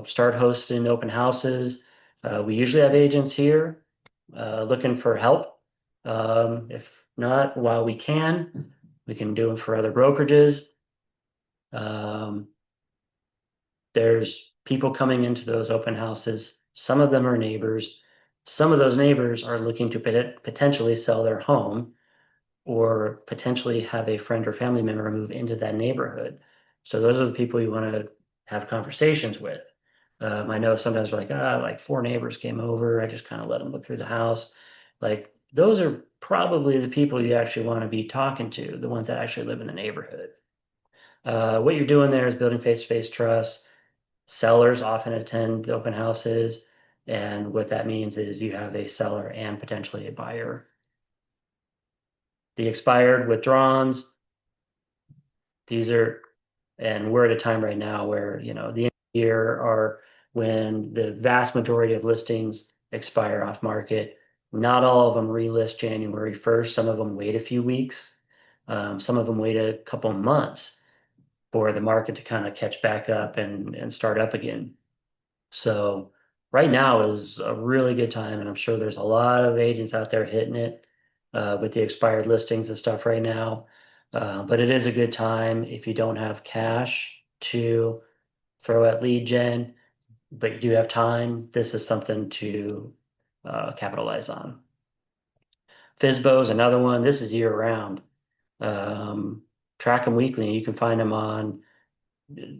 A: Start hosting open houses. We usually have agents here looking for help. If not, while we can do them for other brokerages. Um, there's people coming into those open houses. Some of them are neighbors. Some of those neighbors are looking to potentially sell their home or potentially have a friend or family member move into that neighborhood. So those are the people you want to have conversations with. I know sometimes we're like four neighbors came over. I just kind of let them look through the house. Like those are probably the people you actually want to be talking to, the ones that actually live in the neighborhood. What you're doing there is building face-to-face trust. Sellers often attend the open houses, and what that means is you have a seller and potentially a buyer. The expired withdrawals, these are, and we're at a time right now where, the end of the year are when the vast majority of listings expire off market. Not all of them relist January 1st. Some of them wait a few weeks. Some of them wait a couple months for the market to kind of catch back up and start up again. So right now is a really good time, and I'm sure there's a lot of agents out there hitting it with the expired listings and stuff right now. But it is a good time if you don't have cash to throw at lead gen, but you do have time. This is something to capitalize on. FISBO is another one. This is year round. Um, Track them weekly. You can find them on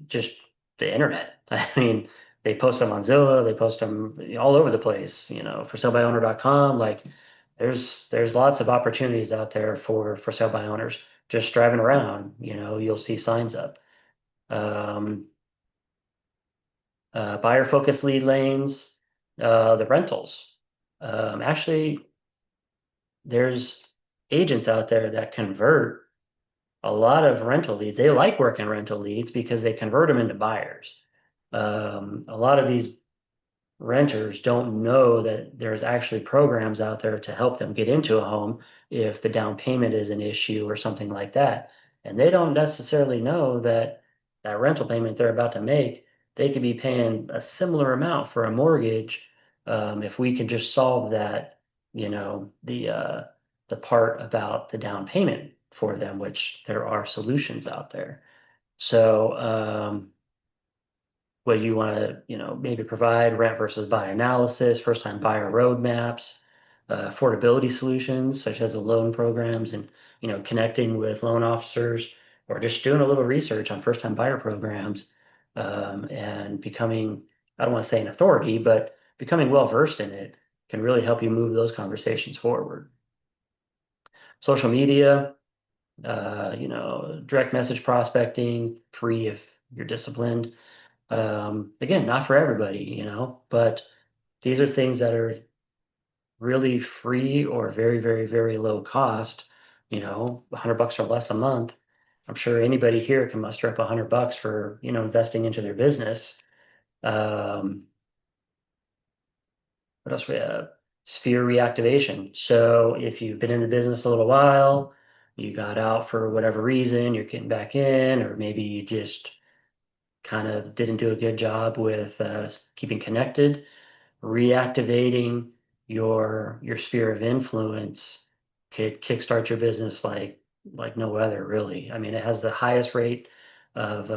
A: just the internet. I mean, they post them on Zillow, they post them all over the place, for salebyowner.com. Like there's lots of opportunities out there for sale by owners. Just driving around, you'll see signs up. Um, Buyer focused lead lanes, the rentals. Actually, there's agents out there that convert a lot of rental leads. They like working rental leads because they convert them into buyers. A lot of these renters don't know that there's actually programs out there to help them get into a home if the down payment is an issue or something like that. And they don't necessarily know that that rental payment they're about to make, they could be paying a similar amount for a mortgage if we can just solve that, the part about the down payment for them, which there are solutions out there. So, what you want to, maybe provide rent versus buy analysis, first time buyer roadmaps, affordability solutions such as the loan programs and, connecting with loan officers or just doing a little research on first time buyer programs and becoming, I don't want to say an authority, but becoming well versed in it can really help you move those conversations forward. Social media, direct message prospecting, free if you're disciplined. Again, not for everybody, but these are things that are really free or very, very, very low cost, $100 or less a month. I'm sure anybody here can muster up $100 for, investing into their business. Um, what else we have? Sphere reactivation. So if you've been in the business a little while, you got out for whatever reason, you're getting back in, or maybe you just kind of didn't do a good job with keeping connected, reactivating your sphere of influence could kickstart your business like no other, really. I mean, it has the highest rate of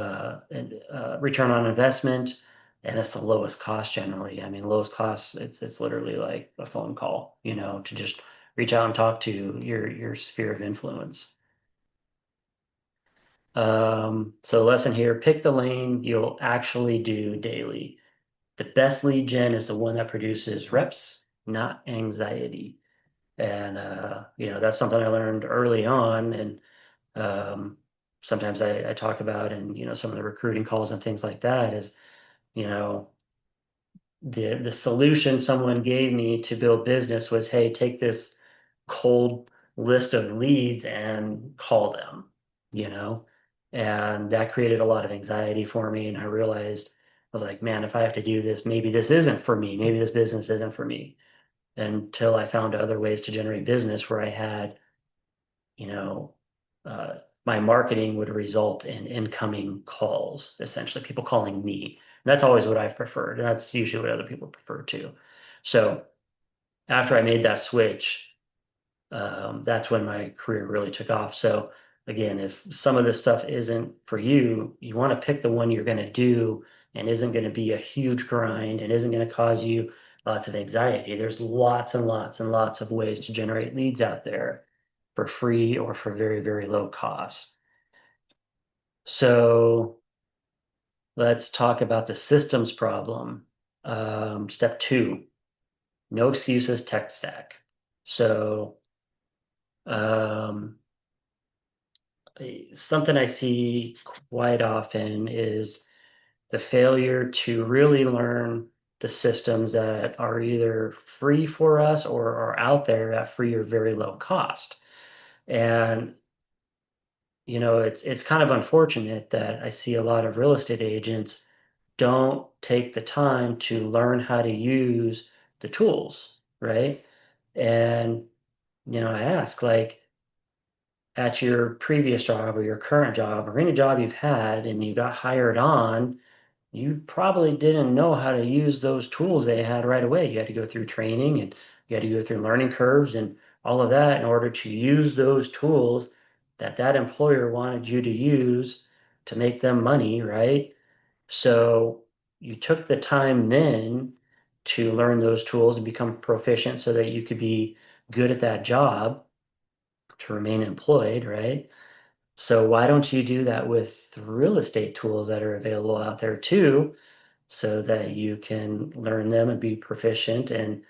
A: return on investment, and it's the lowest cost generally. I mean, lowest cost, it's literally like a phone call, to just reach out and talk to your sphere of influence. So lesson here, pick the lane you'll actually do daily. The best lead gen is the one that produces reps, not anxiety. And that's something I learned early on, and um, sometimes I talk about in some of the recruiting calls and things like that is you know the solution someone gave me to build business was, hey, take this cold list of leads and call them, you know, and that created a lot of anxiety for me. And I realized I was like, man, if I have to do this, maybe this isn't for me. Maybe this business isn't for me. Until I found other ways to generate business where I had you know, uh, my marketing would result in incoming calls, essentially, people calling me. And that's always what I've preferred. And that's usually what other people prefer too. So after I made that switch, that's when my career really took off. So again, if some of this stuff isn't for you, you want to pick the one you're going to do and isn't going to be a huge grind and isn't going to cause you lots of anxiety. There's lots and lots and lots of ways to generate leads out there for free or for very, very low cost. So let's talk about the systems problem. Step two, no excuses tech stack. So um, something I see quite often is the failure to really learn the systems that are either free for us or are out there at free or very low cost. And it's kind of unfortunate that I see a lot of real estate agents don't take the time to learn how to use the tools, right? And I ask, like, at your previous job or your current job or any job you've had and you got hired on, you probably didn't know how to use those tools they had right away. You had to go through training and you had to go through learning curves and all of that in order to use those tools that employer wanted you to use to make them money, right? So you took the time then to learn those tools and become proficient so that you could be good at that job to remain employed, right? So why don't you do that with real estate tools that are available out there too, so that you can learn them and be proficient and,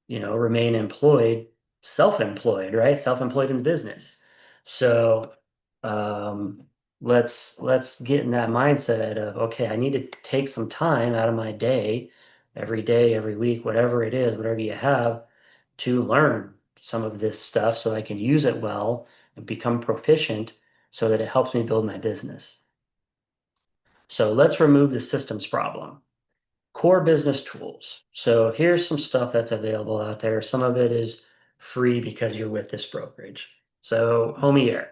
A: remain employed, self-employed, right? Self-employed in the business. So um, let's get in that mindset of, okay, I need to take some time out of my day, every week, whatever it is, whatever you have, to learn some of this stuff so I can use it well and become proficient so that it helps me build my business. So let's remove the systems problem. Core business tools. So here's some stuff that's available out there. Some of it is free because you're with this brokerage. So Homey Air.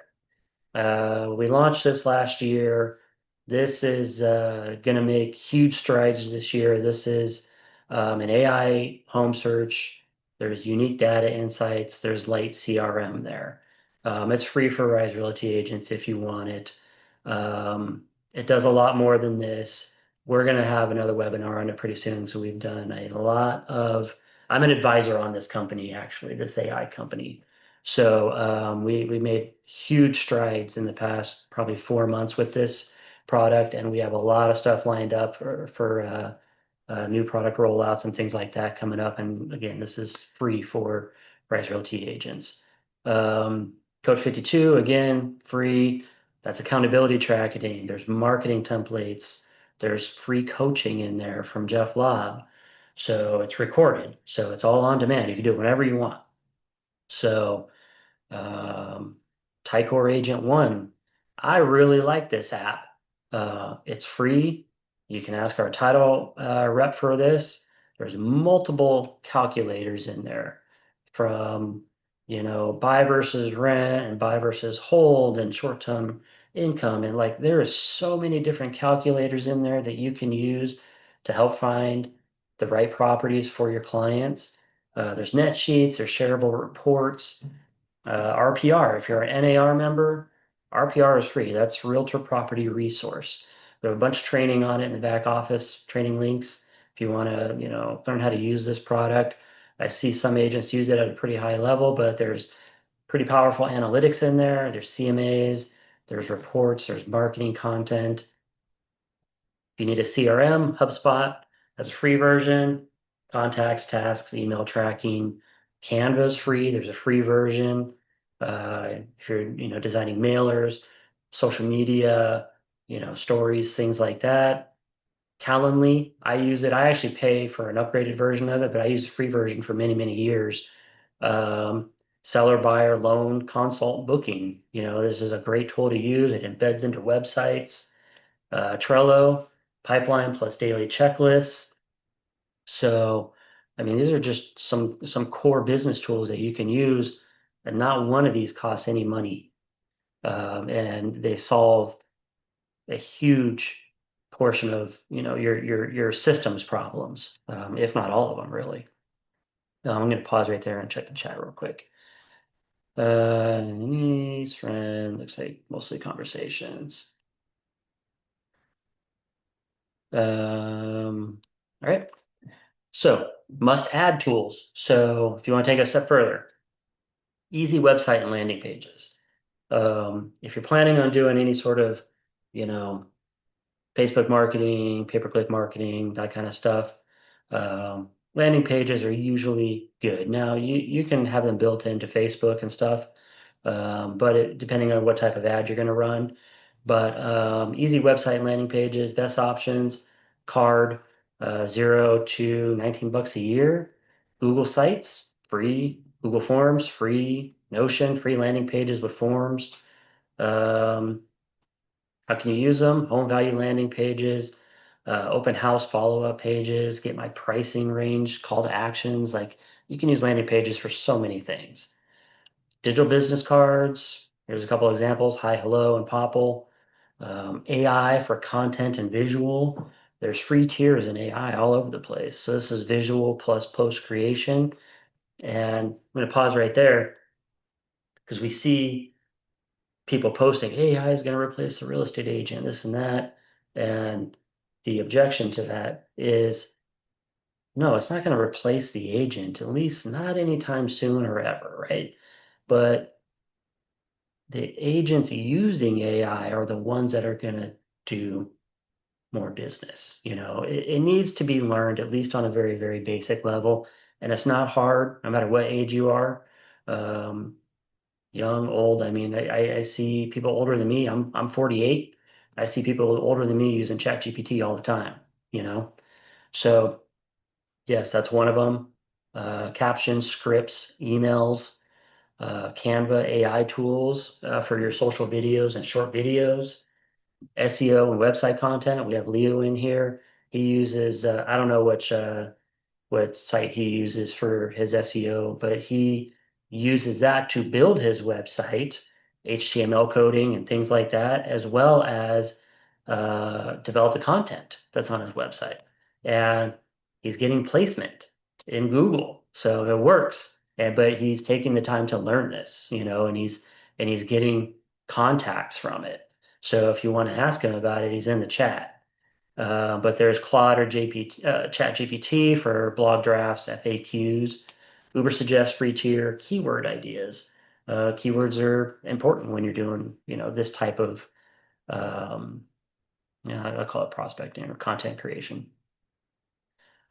A: We launched this last year. This is going to make huge strides this year. This is an AI home search. There's unique data insights. There's light CRM there. It's free for Rise Realty agents if you want it. It does a lot more than this. We're going to have another webinar on it pretty soon. So we've done a lot of, I'm an advisor on this company, actually, this AI company. So we made huge strides in the past probably 4 months with this product, and we have a lot of stuff lined up for new product rollouts and things like that coming up. And again, this is free for Rise Realty agents. Coach 52, again, free. That's accountability tracking. There's marketing templates. There's free coaching in there from Jeff Lobb. So it's recorded. So it's all on demand. You can do it whenever you want. So um, Tycor Agent One. I really like this app. It's free. You can ask our title rep for this. There's multiple calculators in there from, buy versus rent and buy versus hold and short-term income. And like there is so many different calculators in there that you can use to help find the right properties for your clients. There's net sheets, there's shareable reports. RPR, if you're an NAR member, RPR is free. That's Realtor Property Resource. We have a bunch of training on it in the back office, training links. If you want to, learn how to use this product. I see some agents use it at a pretty high level, but there's pretty powerful analytics in there. There's CMAs, there's reports, there's marketing content. If you need a CRM, HubSpot has a free version, contacts, tasks, email tracking. Canva's free. There's a free version. If you're, designing mailers, social media, stories, things like that. Calendly, I use it. I actually pay for an upgraded version of it, but I used the free version for many, many years. Um, Seller, buyer, loan, consult, booking. This is a great tool to use. It embeds into websites. Trello, pipeline plus daily checklists. So, I mean, these are just some core business tools that you can use, and not one of these costs any money. And they solve a huge portion of, your systems problems, if not all of them, really. I'm going to pause right there and check the chat real quick. Niece, friend, looks like mostly conversations. All right. So must add tools. So if you want to take it a step further, easy website and landing pages. If you're planning on doing any sort of, you know, Facebook marketing, pay-per-click marketing, that kind of stuff, landing pages are usually good. Now you can have them built into Facebook and stuff, but depending on what type of ad you're going to run. But easy website and landing pages, best options, card, 0 to 19 bucks a year. Google Sites, free. Google Forms, free. Notion, free landing pages with forms. Um, how can you use them? Home value landing pages, open house follow-up pages, get my pricing range, call to actions. Like you can use landing pages for so many things. Digital business cards. Here's a couple of examples, Hi, Hello, and Popple. AI for content and visual. There's free tiers in AI all over the place. So this is visual plus post creation. And I'm going to pause right there because we see people posting AI is going to replace the real estate agent, this and that. And the objection to that is no, it's not going to replace the agent, at least not anytime soon or ever, right? But the agents using AI are the ones that are going to do more business. It needs to be learned at least on a very, very basic level. And it's not hard, no matter what age you are, um, young, old. I mean, I see people older than me. I'm 48. I see people older than me using ChatGPT all the time, you know? So yes, that's one of them. Captions, scripts, emails, Canva AI tools for your social videos and short videos. SEO and website content. We have Leo in here. He uses, I don't know what site he uses for his SEO, but he uses that to build his website, HTML coding and things like that, as well as develop the content that's on his website. And he's getting placement in Google, so it works. But he's taking the time to learn this, and he's getting contacts from it. So if you want to ask him about it, he's in the chat. But there's Claude or Chat GPT for blog drafts, FAQs. Uber suggests free tier keyword ideas. Keywords are important when you're doing, this type of, um, I call it prospecting or content creation.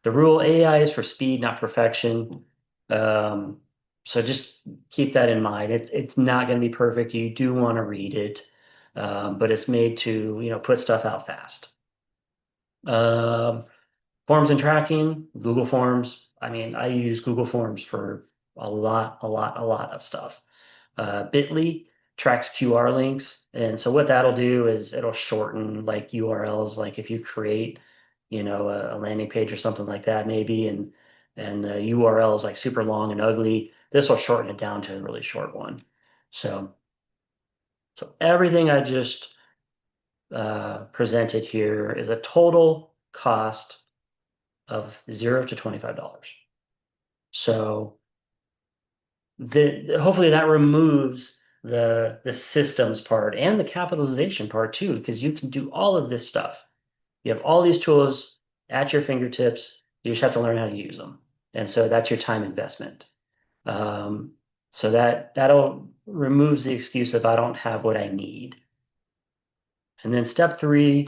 A: The rule AI is for speed, not perfection. Um, so just keep that in mind. It's not going to be perfect. You do want to read it, but it's made to, put stuff out fast. Um, Forms and tracking, Google Forms. I mean, I use Google Forms for a lot of stuff. Bitly tracks QR links. And so what that'll do is it'll shorten like URLs, like if you create, a landing page or something like that, maybe, and the URL is like super long and ugly. This will shorten it down to a really short one. So everything I just presented here is a total cost of $0 to $25. So hopefully that removes the systems part and the capitalization part too, because you can do all of this stuff. You have all these tools at your fingertips. You just have to learn how to use them. And so that's your time investment. Um, so that'll removes the excuse of I don't have what I need. And then step three,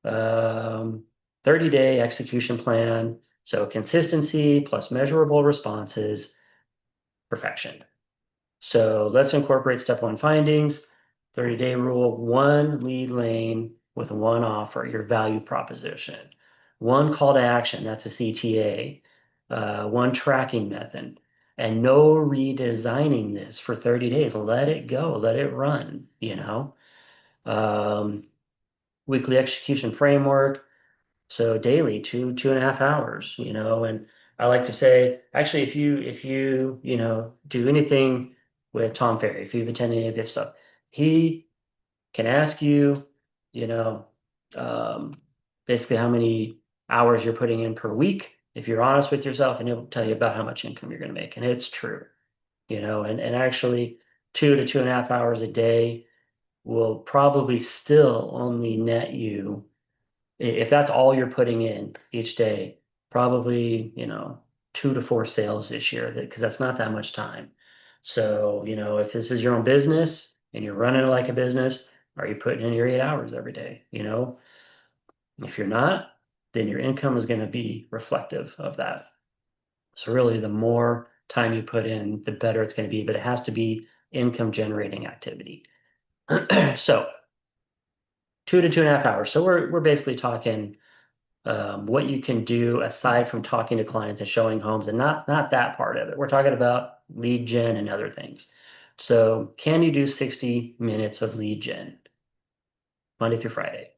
A: um, 30-day execution plan. So consistency plus measurable responses, perfection. So let's incorporate step one findings, 30-day rule, one lead lane with one offer, your value proposition, one call to action, that's a CTA, one tracking method, and no redesigning this for 30 days. Let it go, let it run, you know. Um, Weekly execution framework, so daily, 2.5 hours, you know, and I like to say, actually, if you, do anything with Tom Ferry, if you've attended any of his stuff, he can ask you, you know, um, basically how many hours you're putting in per week, if you're honest with yourself, and he'll tell you about how much income you're going to make. And it's true, and actually 2 to 2.5 hours a day will probably still only net you if that's all you're putting in each day, probably, 2 to 4 sales this year, because that's not that much time. So, if this is your own business and you're running it like a business, are you putting in your 8 hours every day? If you're not, then your income is going to be reflective of that. So really, the more time you put in, the better it's going to be, but it has to be income generating activity. So 2 to 2.5 hours. So we're basically talking what you can do aside from talking to clients and showing homes and not that part of it. We're talking about lead gen and other things. So can you do 60 minutes of lead gen Monday through Friday?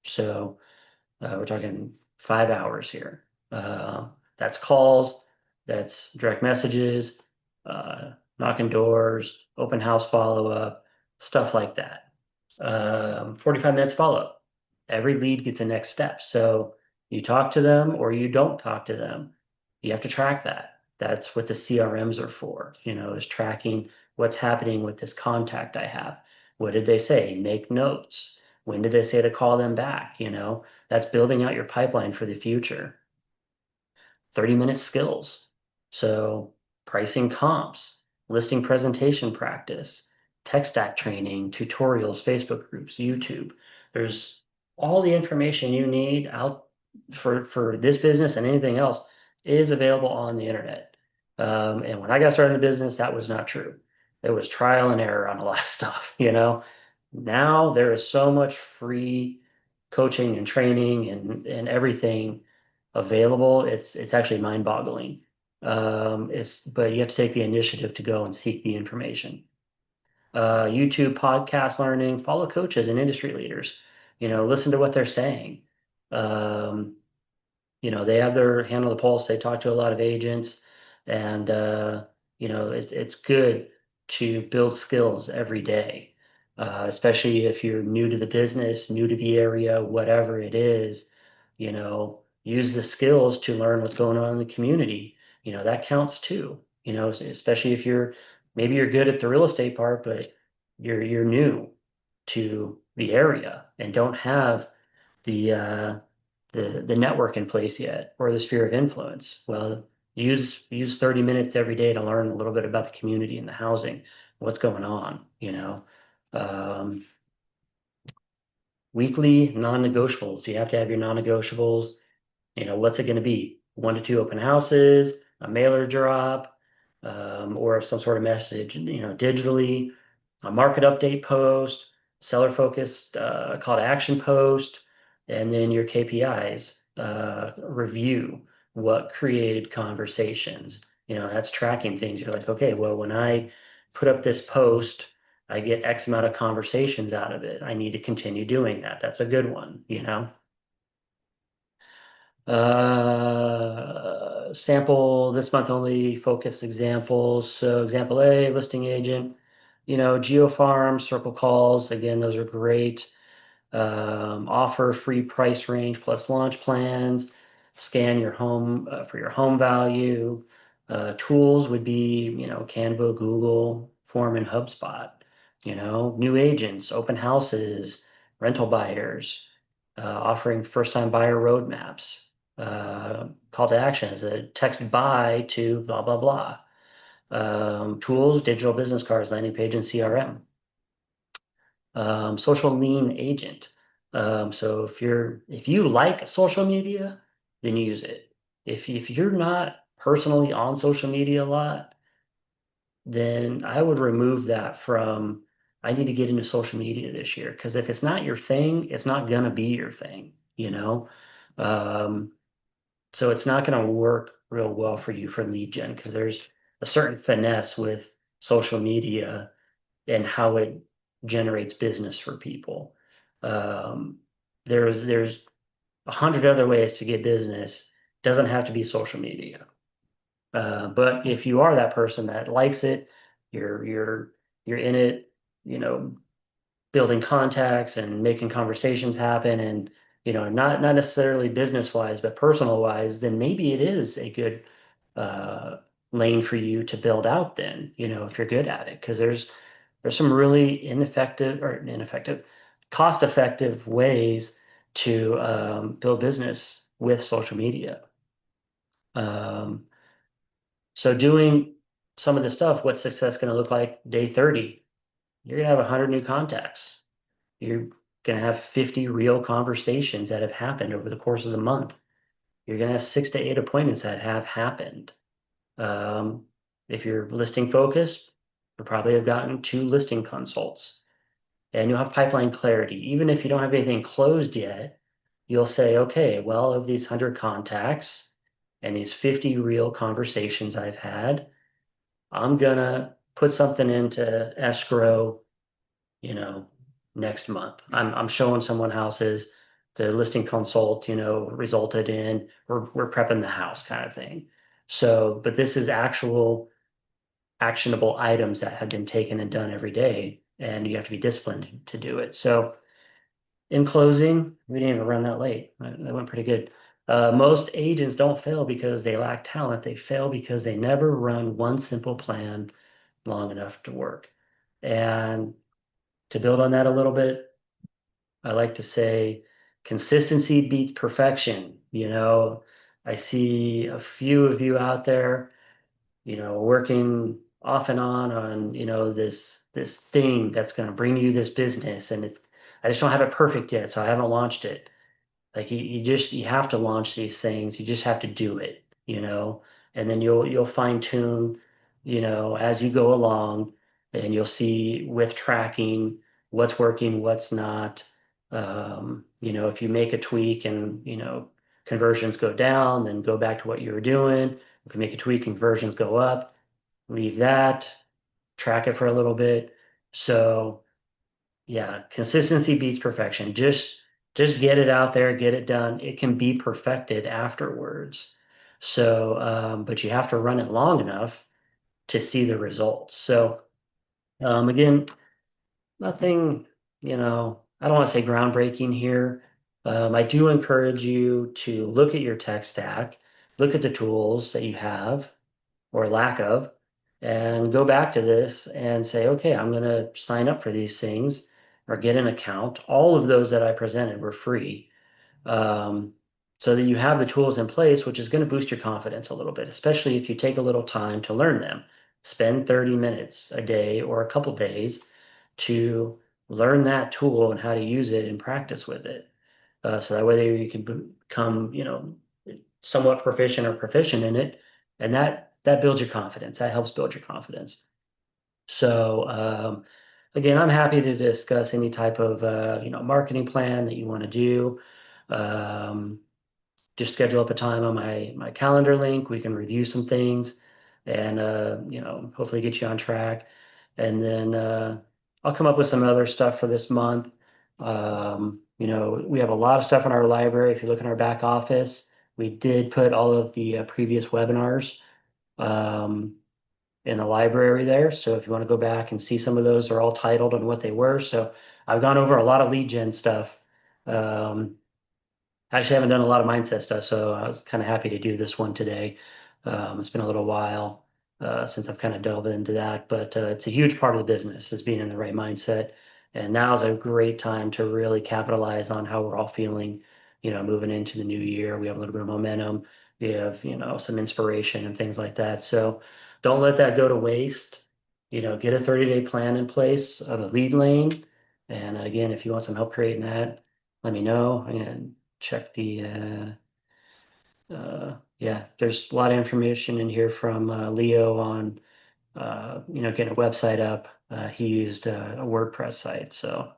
A: So we're talking 5 hours here. That's calls, that's direct messages, knocking doors, open house follow-up, stuff like that. 45 minutes follow-up. Every lead gets a next step. So you talk to them or you don't talk to them. You have to track that. That's what the CRMs are for, is tracking what's happening with this contact I have. What did they say? Make notes. When did they say to call them back? That's building out your pipeline for the future. 30-minute skills. So pricing comps, listing presentation practice, tech stack training, tutorials, Facebook groups, YouTube. There's all the information you need out for this business and anything else is available on the internet. And when I got started in the business, that was not true. There was trial and error on a lot of stuff. Now there is so much free coaching and training and everything available. It's actually mind-boggling. But you have to take the initiative to go and seek the information. YouTube podcast learning, follow coaches and industry leaders. Listen to what they're saying. Um, they have their hand on the pulse. They talk to a lot of agents, and it's good to build skills every day, especially if you're new to the business, new to the area, whatever it is. Use the skills to learn what's going on in the community. That counts too. Especially if maybe you're good at the real estate part, but you're new to the area and don't have the uh, the network in place yet or the sphere of influence. Well, use 30 minutes every day to learn a little bit about the community and the housing, what's going on. Um, Weekly non-negotiables. You have to have your non-negotiables. What's it going to be? 1 to 2 open houses, a mailer drop, or some sort of message, digitally, a market update post, seller focused call to action post, and then your KPIs, review what created conversations. That's tracking things. You're like, okay, well, when I put up this post, I get X amount of conversations out of it. I need to continue doing that. That's a good one. Sample this month only focus examples. So example A, listing agent, Geo Farms, circle calls. Again, those are great. Offer free price range plus launch plans. Scan your home for your home value. Tools would be, Canva, Google, Form, and HubSpot. New agents, open houses, rental buyers, offering first-time buyer roadmaps. Call to action is a text buy to blah, blah, blah. Tools, digital business cards, landing page, and CRM. social lean agent. So if you like social media, then use it. If you're not personally on social media a lot, then I would remove that from I need to get into social media this year. Because if it's not your thing, it's not gonna be your thing, you know? Um, so it's not gonna work real well for you for lead gen because there's a certain finesse with social media and how it generates business for people. Um, there's 100 other ways to get business. Doesn't have to be social media. But if you are that person that likes it, you're you're you're in it, you know, building contacts and making conversations happen, and not necessarily business wise, but personal wise, then maybe it is a good uh, lane for you to build out. Then if you're good at it, because there's some really ineffective, cost-effective ways to build business with social media. Um, so doing some of the stuff, what's success going to look like day 30? You're going to have 100 new contacts. You're going to have 50 real conversations that have happened over the course of the month. You're going to have 6 to 8 appointments that have happened. Um, if you're listing focused, you probably have gotten 2 listing consults. And you'll have pipeline clarity. Even if you don't have anything closed yet, you'll say, okay, well, of these 100 contacts and these 50 real conversations I've had, I'm gonna put something into escrow, you know, next month. I'm showing someone houses. The listing consult, resulted in we're prepping the house kind of thing. So, but this is actual actionable items that have been taken and done every day, and you have to be disciplined to do it. So in closing, we didn't even run that late. That went pretty good. Most agents don't fail because they lack talent. They fail because they never run one simple plan long enough to work. And to build on that a little bit, I like to say consistency beats perfection. I see a few of you out there, working off and on, this thing that's going to bring you this business, and I just don't have it perfect yet, so I haven't launched it. Like you have to launch these things. You just have to do it. And then you'll fine tune, as you go along, and you'll see with tracking what's working, what's not. If you make a tweak and conversions go down, then go back to what you were doing. If you make a tweak, conversions go up, leave that, track it for a little bit. So yeah, consistency beats perfection. Just get it out there, get it done. It can be perfected afterwards. So, but you have to run it long enough to see the results. So, again, nothing, I don't want to say groundbreaking here. I do encourage you to look at your tech stack, look at the tools that you have or lack of, and go back to this and say, okay, I'm going to sign up for these things or get an account. All of those that I presented were free. Um, so that you have the tools in place, which is going to boost your confidence a little bit, especially if you take a little time to learn them. Spend 30 minutes a day or a couple days to learn that tool and how to use it and practice with it. So that way you can become, somewhat proficient or proficient in it, and that builds your confidence. That helps build your confidence. So again, I'm happy to discuss any type of marketing plan that you want to do. Um, just schedule up a time on my calendar link. We can review some things and hopefully get you on track. And then I'll come up with some other stuff for this month. We have a lot of stuff in our library. If you look in our back office, we did put all of the previous webinars um, in the library there. So if you want to go back and see some of those, they're all titled and what they were. So I've gone over a lot of lead gen stuff. Um, I actually haven't done a lot of mindset stuff, so I was kind of happy to do this one today. It's been a little while since I've kind of delved into that, but it's a huge part of the business is being in the right mindset. And now is a great time to really capitalize on how we're all feeling, moving into the new year. We have a little bit of momentum. We have, some inspiration and things like that. So don't let that go to waste. Get a 30-day plan in place of a lead lane And again, if you want some help creating that, let me know and check yeah, there's a lot of information in here from Leo on, getting a website up. He used a WordPress site. So,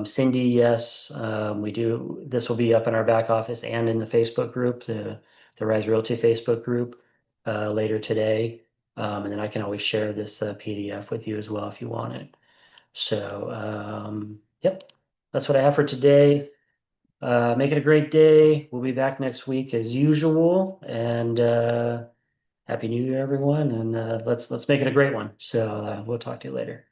A: Cindy, yes, we do. This will be up in our back office and in the Facebook group, the Rise Realty Facebook group, later today. And then I can always share this PDF with you as well if you want it. So, yep, that's what I have for today. Make it a great day. We'll be back next week as usual. And Happy New Year, everyone. And let's make it a great one. So we'll talk to you later.